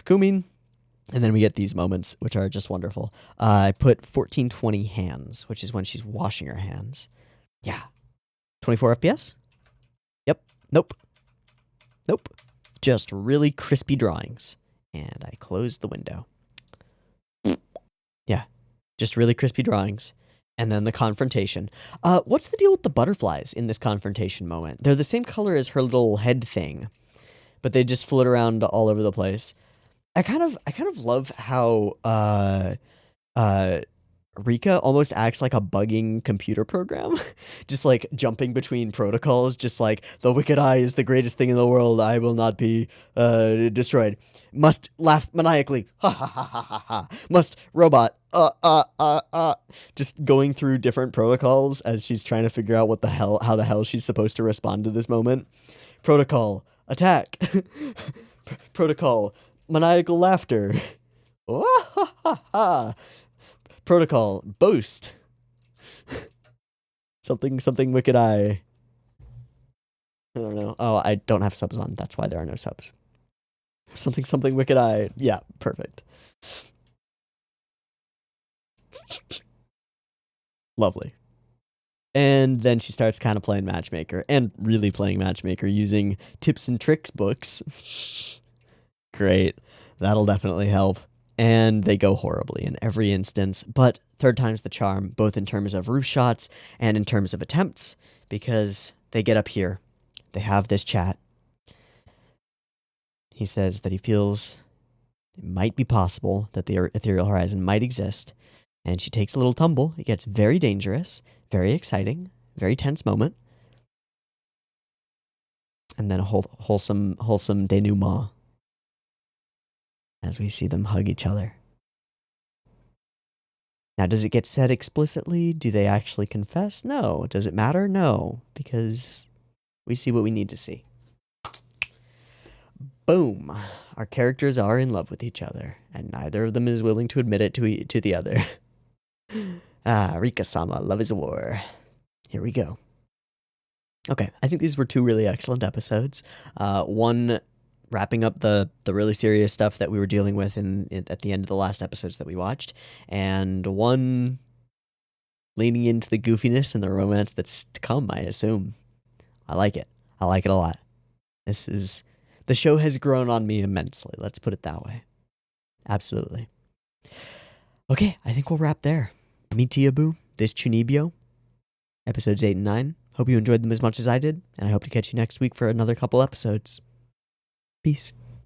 Kumin, and then we get these moments, which are just wonderful. I put 1420 hands, which is when she's washing her hands. Yeah. 24 FPS? Yep. Nope. Nope. Just really crispy drawings. And I closed the window. Yeah. Just really crispy drawings. And then the confrontation. What's the deal with the butterflies in this confrontation moment? They're the same color as her little head thing, but they just float around all over the place. I kind of love how Rika almost acts like a bugging computer program, just like jumping between protocols, just like the wicked eye is the greatest thing in the world. I will not be destroyed. Must laugh maniacally. Ha ha ha ha ha ha. Must robot. Just going through different protocols as she's trying to figure out how the hell she's supposed to respond to this moment. Protocol attack. Protocol maniacal laughter. Protocol boast. something wicked eye. I don't know. Oh, I don't have subs on. That's why there are no subs. Something wicked eye. Yeah, perfect. Lovely. And then she starts kind of playing matchmaker and really playing matchmaker using tips and tricks books. Great. That'll definitely help. And they go horribly in every instance, but third time's the charm, both in terms of roof shots and in terms of attempts, because they get up here. They have this chat. He says that he feels it might be possible that the ethereal horizon might exist, and she takes a little tumble. It gets very dangerous, very exciting, very tense moment. And then a wholesome denouement as we see them hug each other. Now, does it get said explicitly? Do they actually confess? No. Does it matter? No, because we see what we need to see. Boom. Our characters are in love with each other, and neither of them is willing to admit it to the other. Rika-sama, love is a war. Here we go. Okay, I think these were two really excellent episodes. One wrapping up the really serious stuff that we were dealing with at the end of the last episodes that we watched, and one leaning into the goofiness and the romance that's to come, I assume. I like it. I like it a lot. The show has grown on me immensely, let's put it that way. Absolutely. Okay, I think we'll wrap there. Me, Teeaboo, this Chuunibyou, episodes 8 and 9. Hope you enjoyed them as much as I did, and I hope to catch you next week for another couple episodes. Peace.